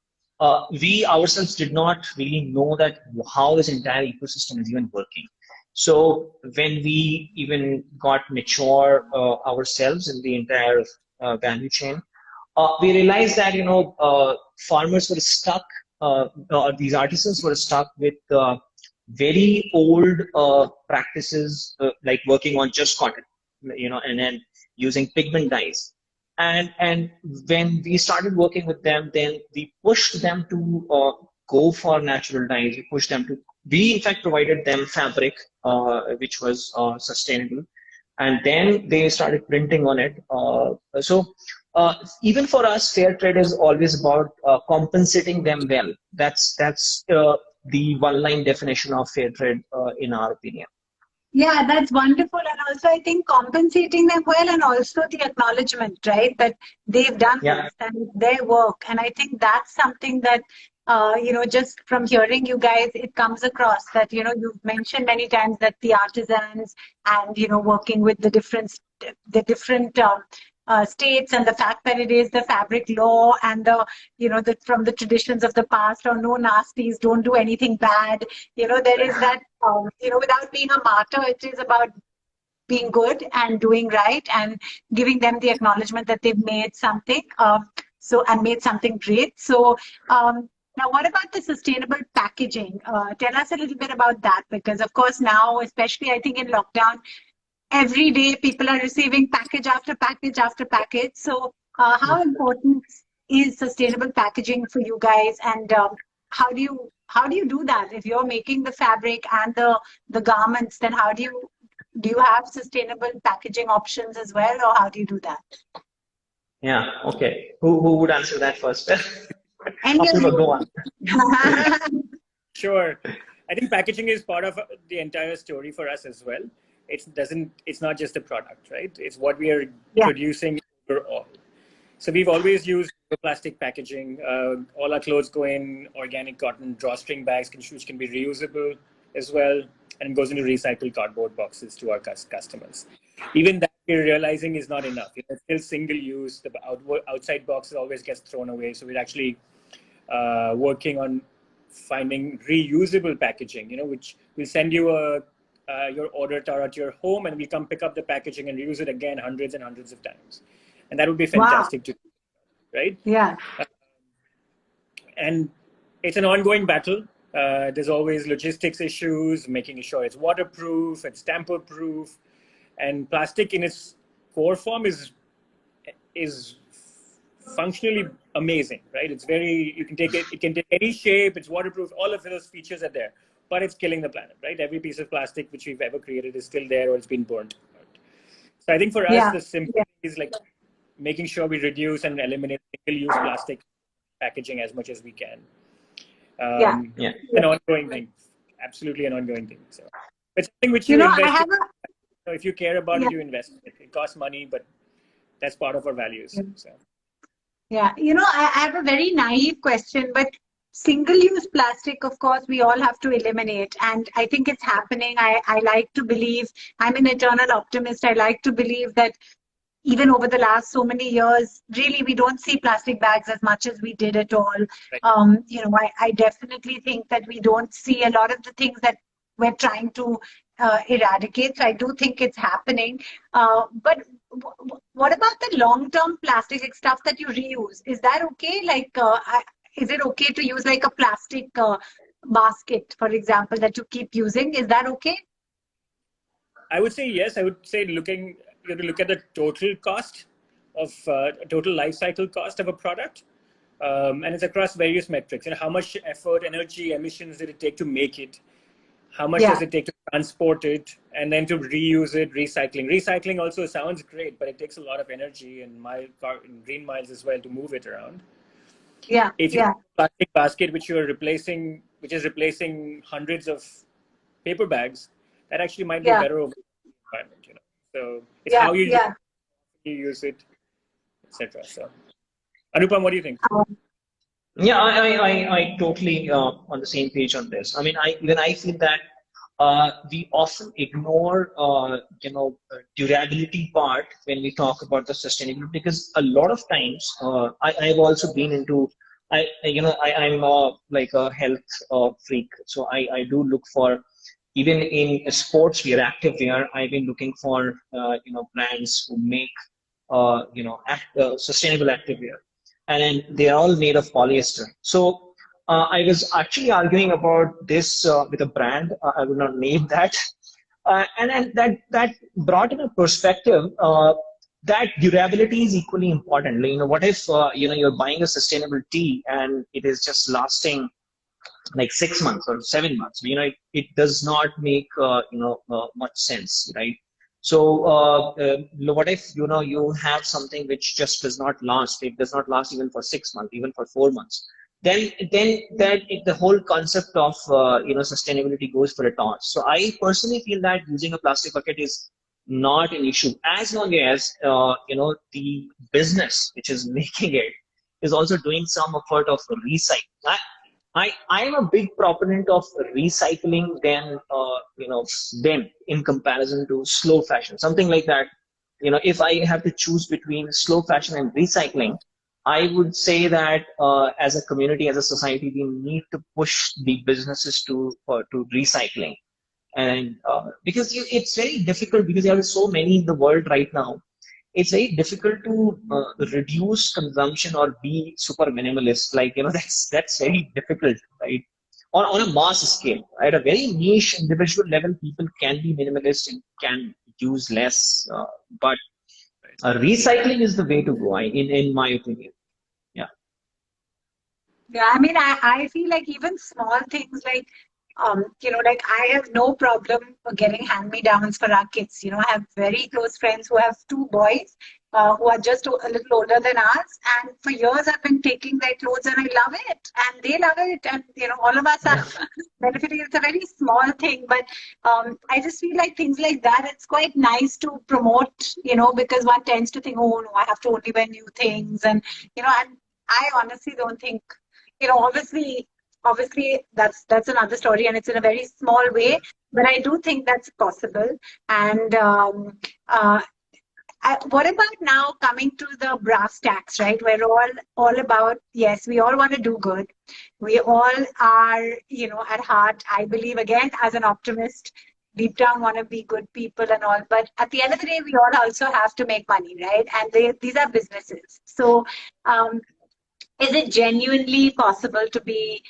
[SPEAKER 3] we ourselves did not really know that how this entire ecosystem is even working. So when we even got mature ourselves in the entire value chain, we realized that farmers were stuck these artisans were stuck with very old practices, like working on just cotton, and then using pigment dyes. And when we started working with them, then we pushed them to go for natural dyes. We pushed them to. We in fact provided them fabric, which was sustainable, and then they started printing on it. Even for us, fair trade is always about compensating them well. That's the one-line definition of fair trade, in our opinion.
[SPEAKER 1] Yeah, that's wonderful. And also, I think compensating them well, and also the acknowledgement, right, that they've done this and it's their work. And I think that's something that, just from hearing you guys, it comes across that, you've mentioned many times that the artisans and, working with the different states, and the fact that it is the fabric law and from the traditions of the past, or no nasties, don't do anything bad. There is that, without being a martyr, it is about being good and doing right and giving them the acknowledgement that they've made something, and made something great. So now, what about the sustainable packaging? Tell us a little bit about that, because of course now, especially I think in lockdown, every day people are receiving package after package after package. So how important is sustainable packaging for you guys, and how do you do that? If you're making the fabric and the garments, then how do you have sustainable packaging options as well, or how do you do that?
[SPEAKER 3] Yeah, okay. Who would answer that first?
[SPEAKER 1] Go
[SPEAKER 3] on.
[SPEAKER 2] Sure. I think packaging is part of the entire story for us as well. It's not just a product, right? It's what we are producing overall. So we've always used plastic packaging. All our clothes go in organic cotton drawstring bags, which can be reusable as well, and goes into recycled cardboard boxes to our customers. Even that we're realizing is not enough. It's still single use. The outside box always gets thrown away. So we're actually working on finding reusable packaging, which will send you your order to your home, and we come pick up the packaging and reuse it again hundreds and hundreds of times. And that would be fantastic to do, right?
[SPEAKER 1] Yeah.
[SPEAKER 2] And it's an ongoing battle. There's always logistics issues, making sure it's waterproof, it's tamper-proof, and plastic in its core form is functionally amazing, right? It's you can take it can take any shape, it's waterproof, all of those features are there, but it's killing the planet, right? Every piece of plastic which we've ever created is still there, or it's been burnt. So I think for us, the simple is like making sure we reduce and eliminate single-use plastic packaging as much as we can. An ongoing thing, absolutely an ongoing thing. So it's something which you invest in. If you care about it, you invest in it. It costs money, but that's part of our values. So.
[SPEAKER 1] Yeah, I have a very naive question, but single-use plastic, of course, we all have to eliminate. And I think it's happening. I like to believe, I'm an eternal optimist. I like to believe that even over the last so many years, really, we don't see plastic bags as much as we did at all. Right. I definitely think that we don't see a lot of the things that we're trying to eradicate. So I do think it's happening. But what about the long-term plastic stuff that you reuse? Is that okay? Like, is it okay to use like a plastic basket, for example, that you keep using? Is that okay?
[SPEAKER 2] I would say yes. I would say you have to look at the total cost of total life cycle cost of a product, and it's across various metrics. How much effort, energy, emissions did it take to make it? How much does it take to transport it, and then to reuse it? Recycling also sounds great, but it takes a lot of energy and green miles as well to move it around.
[SPEAKER 1] Yeah.
[SPEAKER 2] If you have a plastic basket which is replacing hundreds of paper bags, that actually might be better over the environment. So it's how you use it, etc. So, Anupam, what do you think?
[SPEAKER 3] Yeah, I totally on the same page on this. I mean, I feel that we often ignore durability part when we talk about the sustainability, because a lot of times I've also been into I'm like a health freak, so I do look for, even in sports wear, active wear, I've been looking for brands who make sustainable active wear, and then they are all made of polyester. So I was actually arguing about this with a brand. I will not name that. And that brought in a perspective that durability is equally important. What if you're buying a sustainable tea and it is just lasting like 6 months or 7 months? It does not make much sense, right? So what if you have something which just does not last? It does not last even for 6 months, even for 4 months. Then the whole concept of sustainability goes for a toss. So I personally feel that using a plastic bucket is not an issue as long as the business which is making it is also doing some effort of recycling. I am a big proponent of recycling than in comparison to slow fashion, something like that. If I have to choose between slow fashion and recycling, I would say that as a community, as a society, we need to push the businesses to recycling, and because it's very difficult because there are so many in the world right now. It's very difficult to reduce consumption or be super minimalist. Like that's very difficult, right? On a mass scale, at a very niche individual level, people can be minimalist and can use less, but recycling is the way to go, in my opinion. Yeah.
[SPEAKER 1] Yeah, I mean, I feel like even small things like, like I have no problem getting hand-me-downs for our kids. I have very close friends who have two boys who are just a little older than us. And for years, I've been taking their clothes and I love it. And they love it. And, all of us are benefiting. It's a very small thing. But I just feel like things like that, it's quite nice to promote, because one tends to think, oh, no, I have to only wear new things. And I honestly don't think, obviously that's another story and it's in a very small way, but I do think that's possible. And what about now coming to the brass tacks, right? We're all about, yes, we all want to do good. We all are, at heart, I believe, again, as an optimist, deep down want to be good people and all. But at the end of the day, we all also have to make money, right? And these are businesses. So is it genuinely possible to be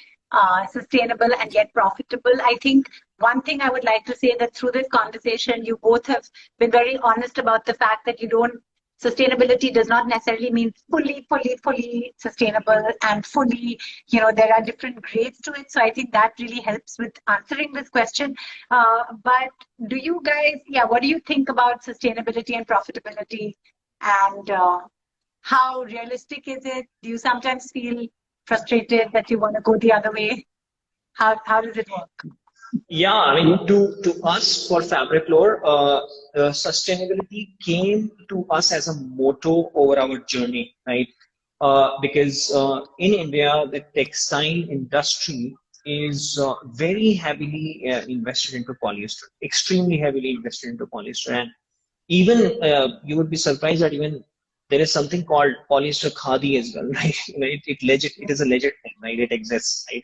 [SPEAKER 1] sustainable and yet profitable? I think one thing I would like to say that through this conversation, you both have been very honest about the fact that sustainability does not necessarily mean fully sustainable and fully, there are different grades to it. So I think that really helps with answering this question. But do you guys, what do you think about sustainability and profitability? And how realistic is it? Do you sometimes feel frustrated that you want to go the other way? How does it work?
[SPEAKER 3] Yeah, I mean, to us for Fabriclore, sustainability came to us as a motto over our journey, right? Because in India, the textile industry is very heavily invested into polyester, extremely heavily invested into polyester. And even you would be surprised that even there is something called polyester khadi as well, right? It is a legit thing, right? It exists, right?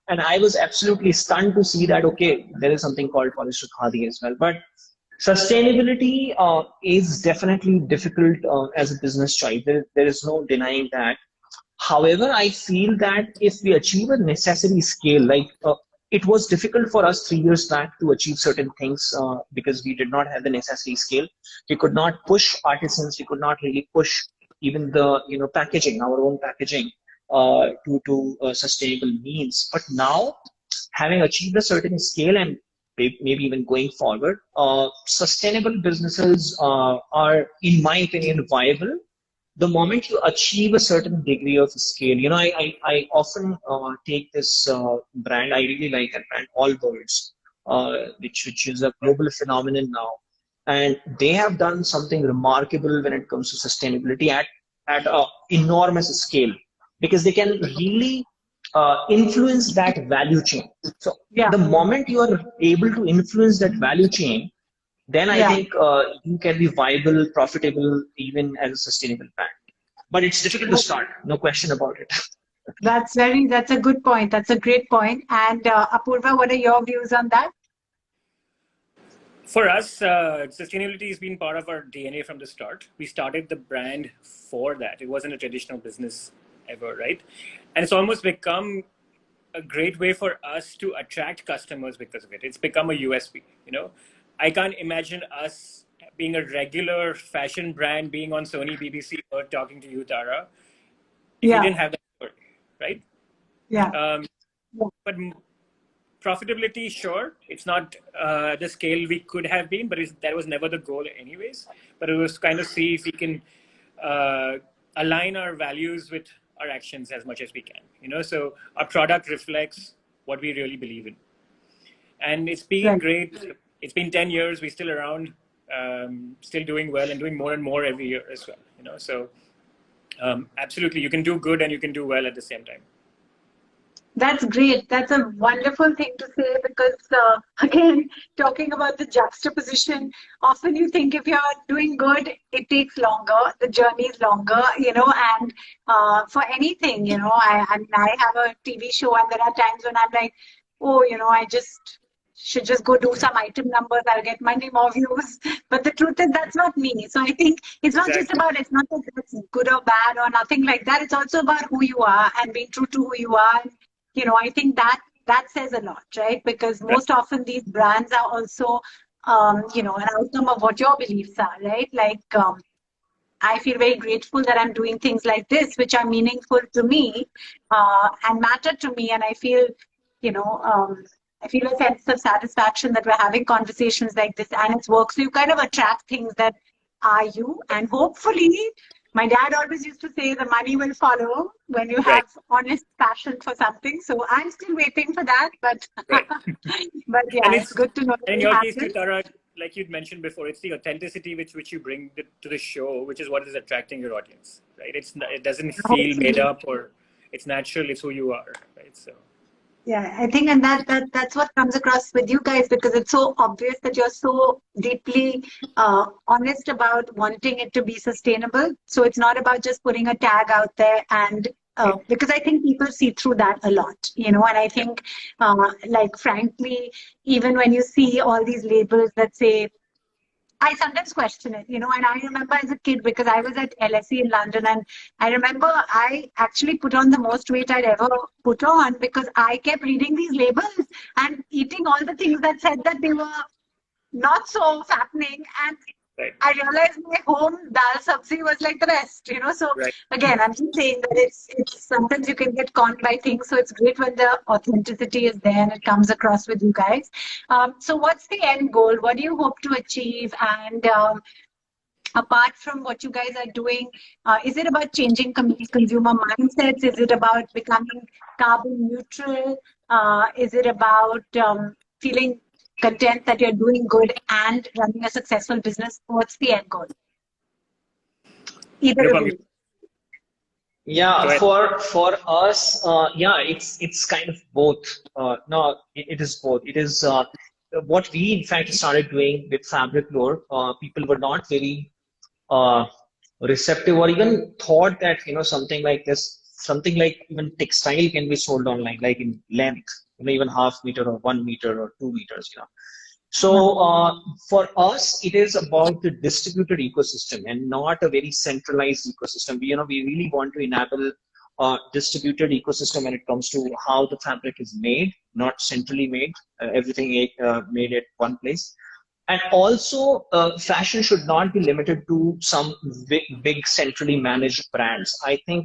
[SPEAKER 3] And I was absolutely stunned to see that, okay, there is something called polyester khadi as well. But sustainability is definitely difficult as a business choice. There is no denying that. However, I feel that if we achieve a necessary scale, like it was difficult for us 3 years back to achieve certain things because we did not have the necessary scale. We could not push artisans. We could not really push even the packaging, our own packaging, to sustainable means. But now, having achieved a certain scale and maybe even going forward, sustainable businesses are, in my opinion, viable the moment you achieve a certain degree of scale. I often take this brand. I really like that brand, Allbirds, which is a global phenomenon now. And they have done something remarkable when it comes to sustainability at an enormous scale, because they can really influence that value chain. So the moment you are able to influence that value chain, then I think you can be viable, profitable, even as a sustainable brand. But it's difficult to start, no question about it.
[SPEAKER 1] That's a good point. That's a great point. And Apoorva, what are your views on that?
[SPEAKER 2] For us, sustainability has been part of our DNA from the start. We started the brand for that. It wasn't a traditional business ever, right? And it's almost become a great way for us to attract customers because of it. It's become a USP. You know, I can't imagine us being a regular fashion brand being on Sony BBC or talking to you, Tara, if we
[SPEAKER 1] Yeah.
[SPEAKER 2] didn't have that story, right?
[SPEAKER 1] Yeah.
[SPEAKER 2] But profitability, sure, it's not the scale we could have been, but that was never the goal anyways. But it was kind of see if we can align our values with our actions as much as we can, you know, so our product reflects what we really believe in. And it's been
[SPEAKER 1] Right.
[SPEAKER 2] great. It's been 10 years. We're still around, still doing well and doing more and more every year as well, you know, so absolutely, you can do good and you can do well at the same time.
[SPEAKER 1] That's great. That's a wonderful thing to say because, again, talking about the juxtaposition, often you think if you're doing good, it takes longer, the journey is longer, you know, and for anything, you know, I mean, I have a TV show and there are times when I'm like, oh, you know, I just should just go do some item numbers, I'll get many more views. But the truth is that's not me. So I think it's not just about, it's not that it's good or bad or nothing like that. It's also about who you are and being true to who you are. You know, I think that says a lot, right? Because most often these brands are also, you know, an outcome of what your beliefs are, right? Like, I feel very grateful that I'm doing things like this, which are meaningful to me and matter to me. And I feel, you know, I feel a sense of satisfaction that we're having conversations like this and it's work. So you kind of attract things that are you. And hopefully, my dad always used to say the money will follow when you have honest passion for something. So I'm still waiting for that, but but yeah,
[SPEAKER 2] and
[SPEAKER 1] it's good to know that
[SPEAKER 2] and in
[SPEAKER 1] it
[SPEAKER 2] your case
[SPEAKER 1] happens.
[SPEAKER 2] too, Tara, like you'd mentioned before, it's the authenticity which you bring to the show, which is what is attracting your audience, right? It doesn't feel made
[SPEAKER 1] Hopefully.
[SPEAKER 2] up or it's natural. It's who you are, right? So
[SPEAKER 1] Yeah, I think, and that's what comes across with you guys because it's so obvious that you're so deeply honest about wanting it to be sustainable. So it's not about just putting a tag out there and because I think people see through that a lot, you know, and I think, like, frankly, even when you see all these labels that say I sometimes question it, you know, and I remember as a kid because I was at LSE in London and I remember I actually put on the most weight I'd ever put on because I kept reading these labels and eating all the things that said that they were not so fattening and
[SPEAKER 2] right,
[SPEAKER 1] I realized my home dal sabzi was like the best, you know. So
[SPEAKER 2] right.
[SPEAKER 1] again, I'm just saying that it's sometimes you can get conned by things. So it's great when the authenticity is there and it comes across with you guys. So what's the end goal? What do you hope to achieve? And apart from what you guys are doing, is it about changing consumer mindsets? Is it about becoming carbon neutral? Is it about feeling content that you're doing good and running a successful business? What's the end goal? Either of
[SPEAKER 2] Anupam,
[SPEAKER 1] you.
[SPEAKER 3] Yeah,
[SPEAKER 2] go ahead.
[SPEAKER 3] for us, yeah, it's kind of both. No, it is both. It is what we in fact started doing with Fabriclore. People were not very uh, receptive or even thought that something like this, something like even textile can be sold online, like in length, even half meter or 1 meter or 2 meters. So for us, it is about the distributed ecosystem and not a very centralized ecosystem. We really want to enable a distributed ecosystem when it comes to how the fabric is made, not centrally made, everything made at one place. And also, fashion should not be limited to some big centrally managed brands. I think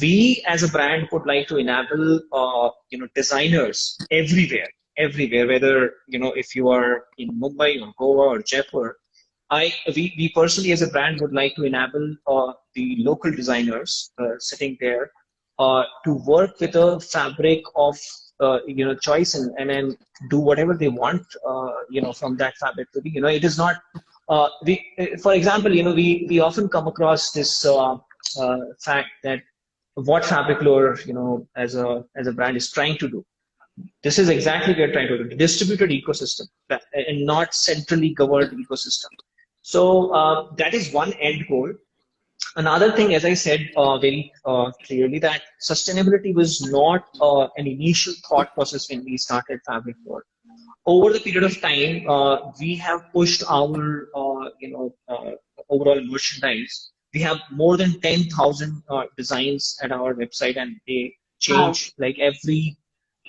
[SPEAKER 3] we as a brand would like to enable designers everywhere, whether if you are in Mumbai or Goa or Jaipur. We personally as a brand would like to enable the local designers sitting there to work with a fabric of choice, and then do whatever they want from that fabric to be. It is not for example, we often come across this fact that what Fabriclore, as a brand is trying to do. This is exactly what we are trying to do: the distributed ecosystem, and not centrally governed ecosystem. So that is one end goal. Another thing, as I said very clearly, that sustainability was not an initial thought process when we started Fabriclore. Over the period of time, we have pushed our overall merchandise. We have more than 10,000 designs at our website, and they change like every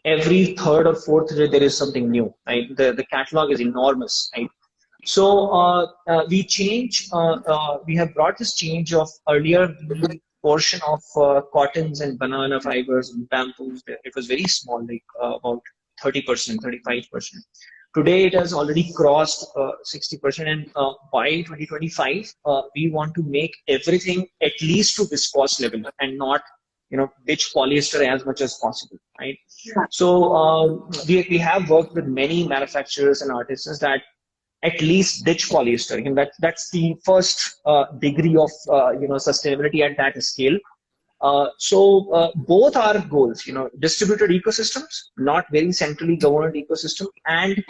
[SPEAKER 3] every third or fourth day there is something new, right? The catalog is enormous, right? So we have brought this change of earlier the portion of cottons and banana fibers and bamboos. It was very small, like about 30%, 35%. Today it has already crossed 60%, and by 2025 we want to make everything at least to viscose level and not ditch polyester as much as possible, right?
[SPEAKER 1] Yeah.
[SPEAKER 3] So we have worked with many manufacturers and artisans that at least ditch polyester. That's the first degree of sustainability at that scale. So both are goals, distributed ecosystems, not very centrally governed ecosystem, and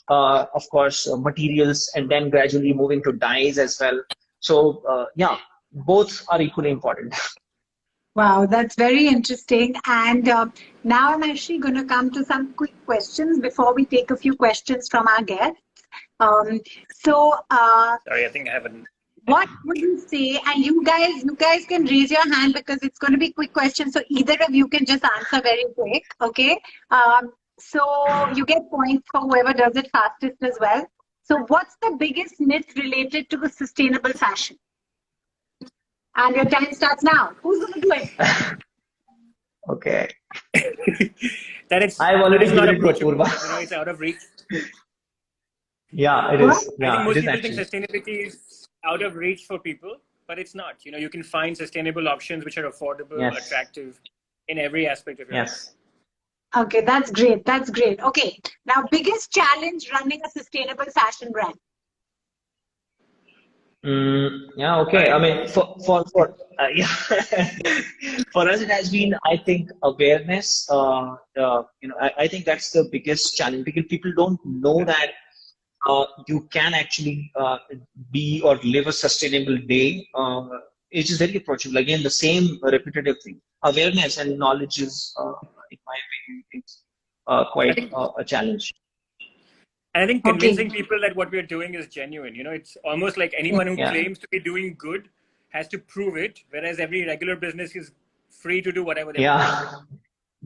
[SPEAKER 3] of course materials, and then gradually moving to dyes as well. So yeah, both are equally important.
[SPEAKER 1] Wow, that's very interesting. And now I'm actually going to come to some quick questions before we take a few questions from our guests.
[SPEAKER 2] Sorry, I think I haven't.
[SPEAKER 1] What would you say? And you guys can raise your hand because it's going to be quick questions. So either of you can just answer very quick. Okay. So you get points for whoever does it fastest as well. So what's the biggest myth related to sustainable fashion? And your time starts now. Who's going to do it?
[SPEAKER 3] Okay.
[SPEAKER 2] That it's,
[SPEAKER 3] I've already
[SPEAKER 2] it's not
[SPEAKER 3] given it to
[SPEAKER 2] approachable.
[SPEAKER 3] Apoorva.
[SPEAKER 2] It's out of reach.
[SPEAKER 3] Yeah, it is. Yeah,
[SPEAKER 2] I think most
[SPEAKER 3] it is
[SPEAKER 2] people think sustainability is out of reach for people, but it's not. You can find sustainable options which are affordable,
[SPEAKER 3] Yes.
[SPEAKER 2] attractive in every aspect of your life.
[SPEAKER 3] Yes.
[SPEAKER 1] Okay, that's great. That's great. Okay, now biggest challenge running a sustainable fashion brand.
[SPEAKER 3] Yeah, okay. I mean, yeah. For us, it has been, I think, awareness. I think that's the biggest challenge, because people don't know that you can actually be or live a sustainable day. It is very approachable. Again, the same repetitive thing. Awareness and knowledge is, in my opinion, it's quite a challenge.
[SPEAKER 2] And I think convincing people that what we're doing is genuine. It's almost like anyone who claims to be doing good has to prove it, whereas every regular business is free to do whatever they want.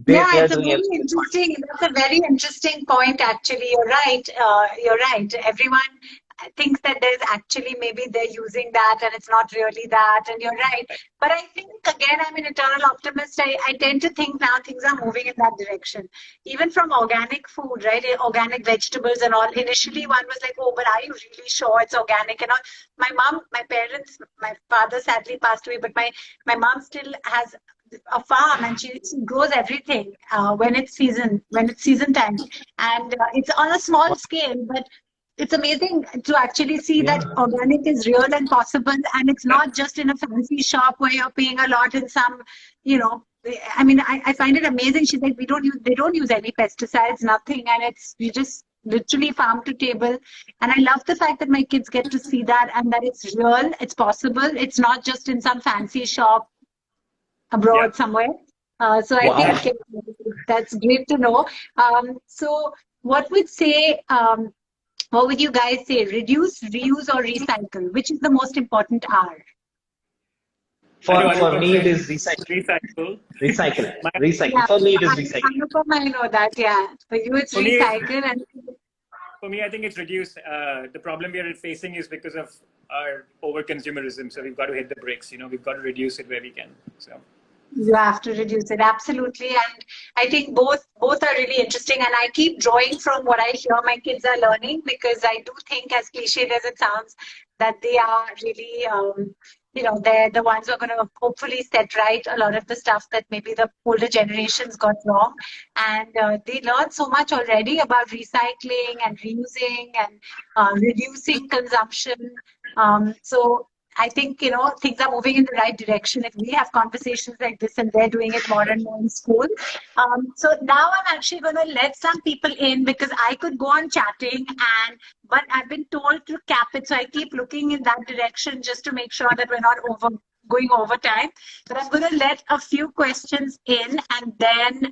[SPEAKER 1] It's a very interesting. That's a very interesting point. Actually, you're right. You're right. Everyone thinks that there's actually maybe they're using that and it's not really that. And you're right. But I think again, I'm an eternal optimist. I tend to think now things are moving in that direction. Even from organic food, right? Organic vegetables and all. Initially, one was like, "Oh, but are you really sure it's organic?" And all. My mom, my parents, my father sadly passed away, but my mom still has a farm, and she grows everything when it's season time, and it's on a small scale, but it's amazing to actually see that organic is real and possible, and it's not just in a fancy shop where you're paying a lot in some, I mean, I find it amazing. She's like, they don't use any pesticides, nothing, and we just literally farm to table. And I love the fact that my kids get to see that, and that it's real, it's possible, it's not just in some fancy shop abroad somewhere. So I think that's great to know. So what would you guys say? Reduce, reuse, or recycle? Which is the most important R?
[SPEAKER 3] For me, it is recycle. Recycle.
[SPEAKER 1] Yeah,
[SPEAKER 3] for me, it is recycle.
[SPEAKER 1] I know that, yeah. For you, it's recycle.
[SPEAKER 2] For me, I think it's reduce. The problem we are facing is because of our over-consumerism. So we've got to hit the brakes. We've got to reduce it where we can. So
[SPEAKER 1] you have to reduce it, absolutely. And I think both are really interesting, and I keep drawing from what I hear my kids are learning, because I do think, as cliched as it sounds, that they are really they're the ones who are going to hopefully set right a lot of the stuff that maybe the older generations got wrong. And they learn so much already about recycling and reusing and reducing consumption. So I think, things are moving in the right direction if we have conversations like this, and they're doing it more and more in school. So now I'm actually going to let some people in, because I could go on chatting, but I've been told to cap it. So I keep looking in that direction just to make sure that we're not going over time. But I'm going to let a few questions in, and then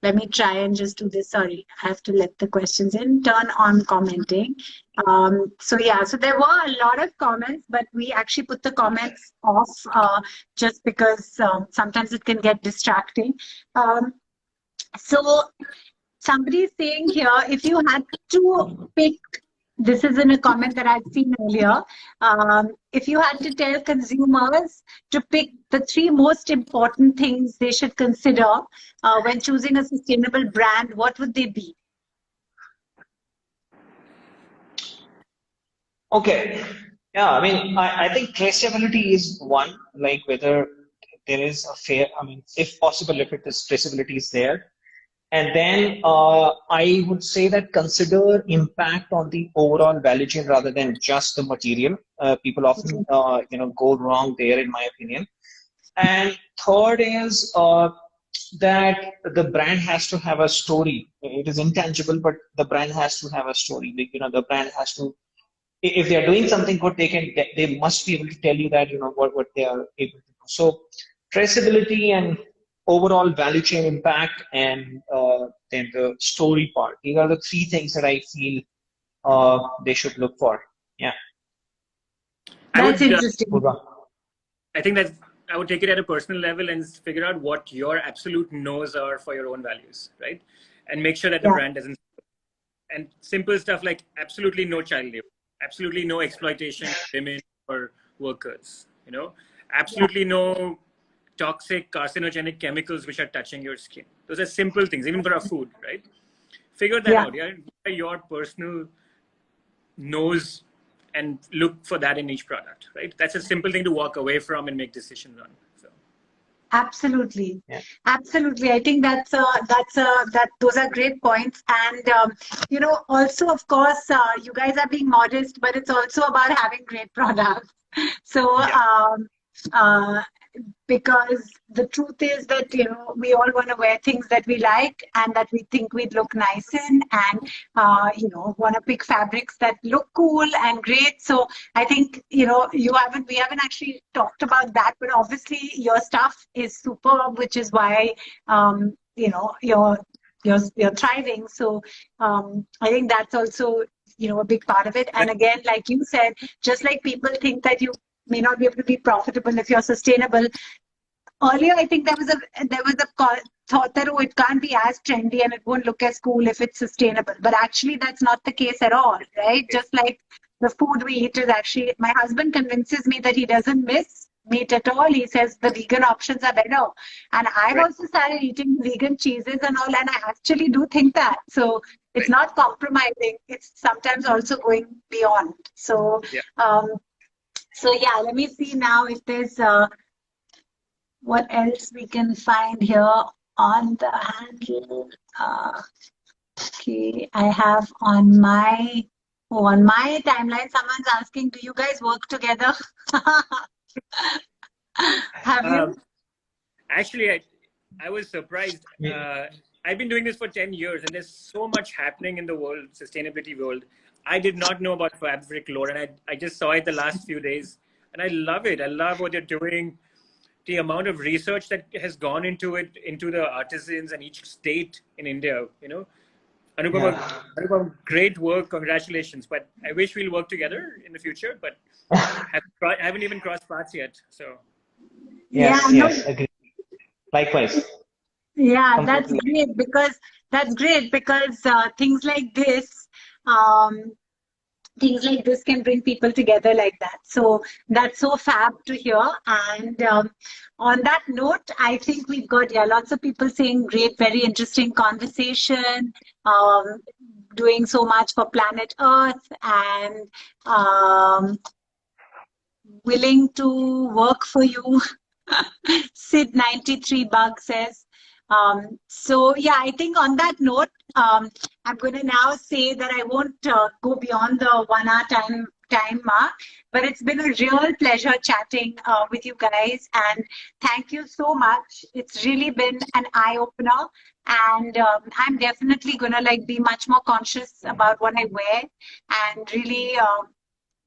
[SPEAKER 1] let me try and just do this. Sorry, I have to let the questions in. Turn on commenting. So there were a lot of comments, but we actually put the comments off just because sometimes it can get distracting. So somebody is saying here, if you had to pick, this is in a comment that I've seen earlier, if you had to tell consumers to pick the 3 most important things they should consider when choosing a sustainable brand, what would they be?
[SPEAKER 3] Okay. Yeah, I mean, I think traceability is one, like whether there is a fair, I mean, if possible, if it is traceability is there. And then I would say that consider impact on the overall value chain rather than just the material. People often, go wrong there, in my opinion. And third is that the brand has to have a story. It is intangible, but the brand has to have a story. The brand has to, if they are doing something good, they must be able to tell you that, what they are able to do. So traceability and overall value chain impact, and then the story part. These are the 3 things that I feel they should look for. Yeah.
[SPEAKER 1] That's interesting.
[SPEAKER 2] I think that I would take it at a personal level and figure out what your absolute no's are for your own values, right? And make sure that the brand doesn't. And simple stuff like absolutely no child labor, absolutely no exploitation of women or workers, absolutely no toxic carcinogenic chemicals which are touching your skin. Those are simple things, even for our food, right? Figure that out. Yeah, your personal nose and look for that in each product, right? That's a simple thing to walk away from and make decisions on. So.
[SPEAKER 1] Absolutely, absolutely. I think those are great points. And also, of course, you guys are being modest, but it's also about having great products. So. Because the truth is that we all want to wear things that we like and that we think we'd look nice in, and want to pick fabrics that look cool and great. So I think we haven't actually talked about that, but obviously your stuff is superb, which is why you're thriving. So I think that's also a big part of it. And again, like you said, just like people think that you may not be able to be profitable if you're sustainable. Earlier, I think there was a thought that it can't be as trendy and it won't look as cool if it's sustainable. But actually, that's not the case at all, right? Just like the food we eat is actually, my husband convinces me that he doesn't miss meat at all. He says the vegan options are better. And I've also started eating vegan cheeses and all, and I actually do think that. So it's not compromising. It's sometimes also going beyond. So, let me see now if there's what else we can find here on the handle. Okay, I have on my timeline, someone's asking, do you guys work together? Have you?
[SPEAKER 2] Actually, I was surprised. I've been doing this for 10 years, and there's so much happening in the world, sustainability world. I did not know about Fabriclore, and I just saw it the last few days, and I love it. I love what they're doing. The amount of research that has gone into it, into the artisans and each state in India, Anupama, great work. Congratulations. But I wish we'll work together in the future, but haven't even crossed paths yet. So.
[SPEAKER 3] Yes, agree. Likewise.
[SPEAKER 1] Yeah,
[SPEAKER 3] Completely.
[SPEAKER 1] that's great because things like this can bring people together like that. So that's so fab to hear. And on that note, I think we've got lots of people saying great, very interesting conversation, doing so much for planet Earth, and willing to work for you. Sid 93 Bug says. I think on that note, I'm going to now say that I won't go beyond the 1 hour time mark, but it's been a real pleasure chatting with you guys, and thank you so much. It's really been an eye-opener, and I'm definitely going to be much more conscious about what I wear and really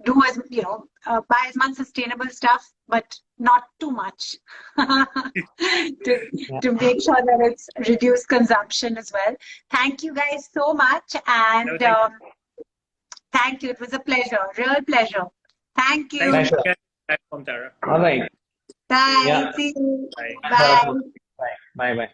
[SPEAKER 1] do buy as much sustainable stuff, but not too much to make sure that it's reduced consumption as well. Thank you guys so much, and thank you. It was a pleasure, real pleasure. Thank you.
[SPEAKER 2] Thank you.
[SPEAKER 3] All right.
[SPEAKER 1] Bye.
[SPEAKER 3] Yeah.
[SPEAKER 1] See you.
[SPEAKER 2] Bye.
[SPEAKER 1] Bye.
[SPEAKER 3] Bye. Bye.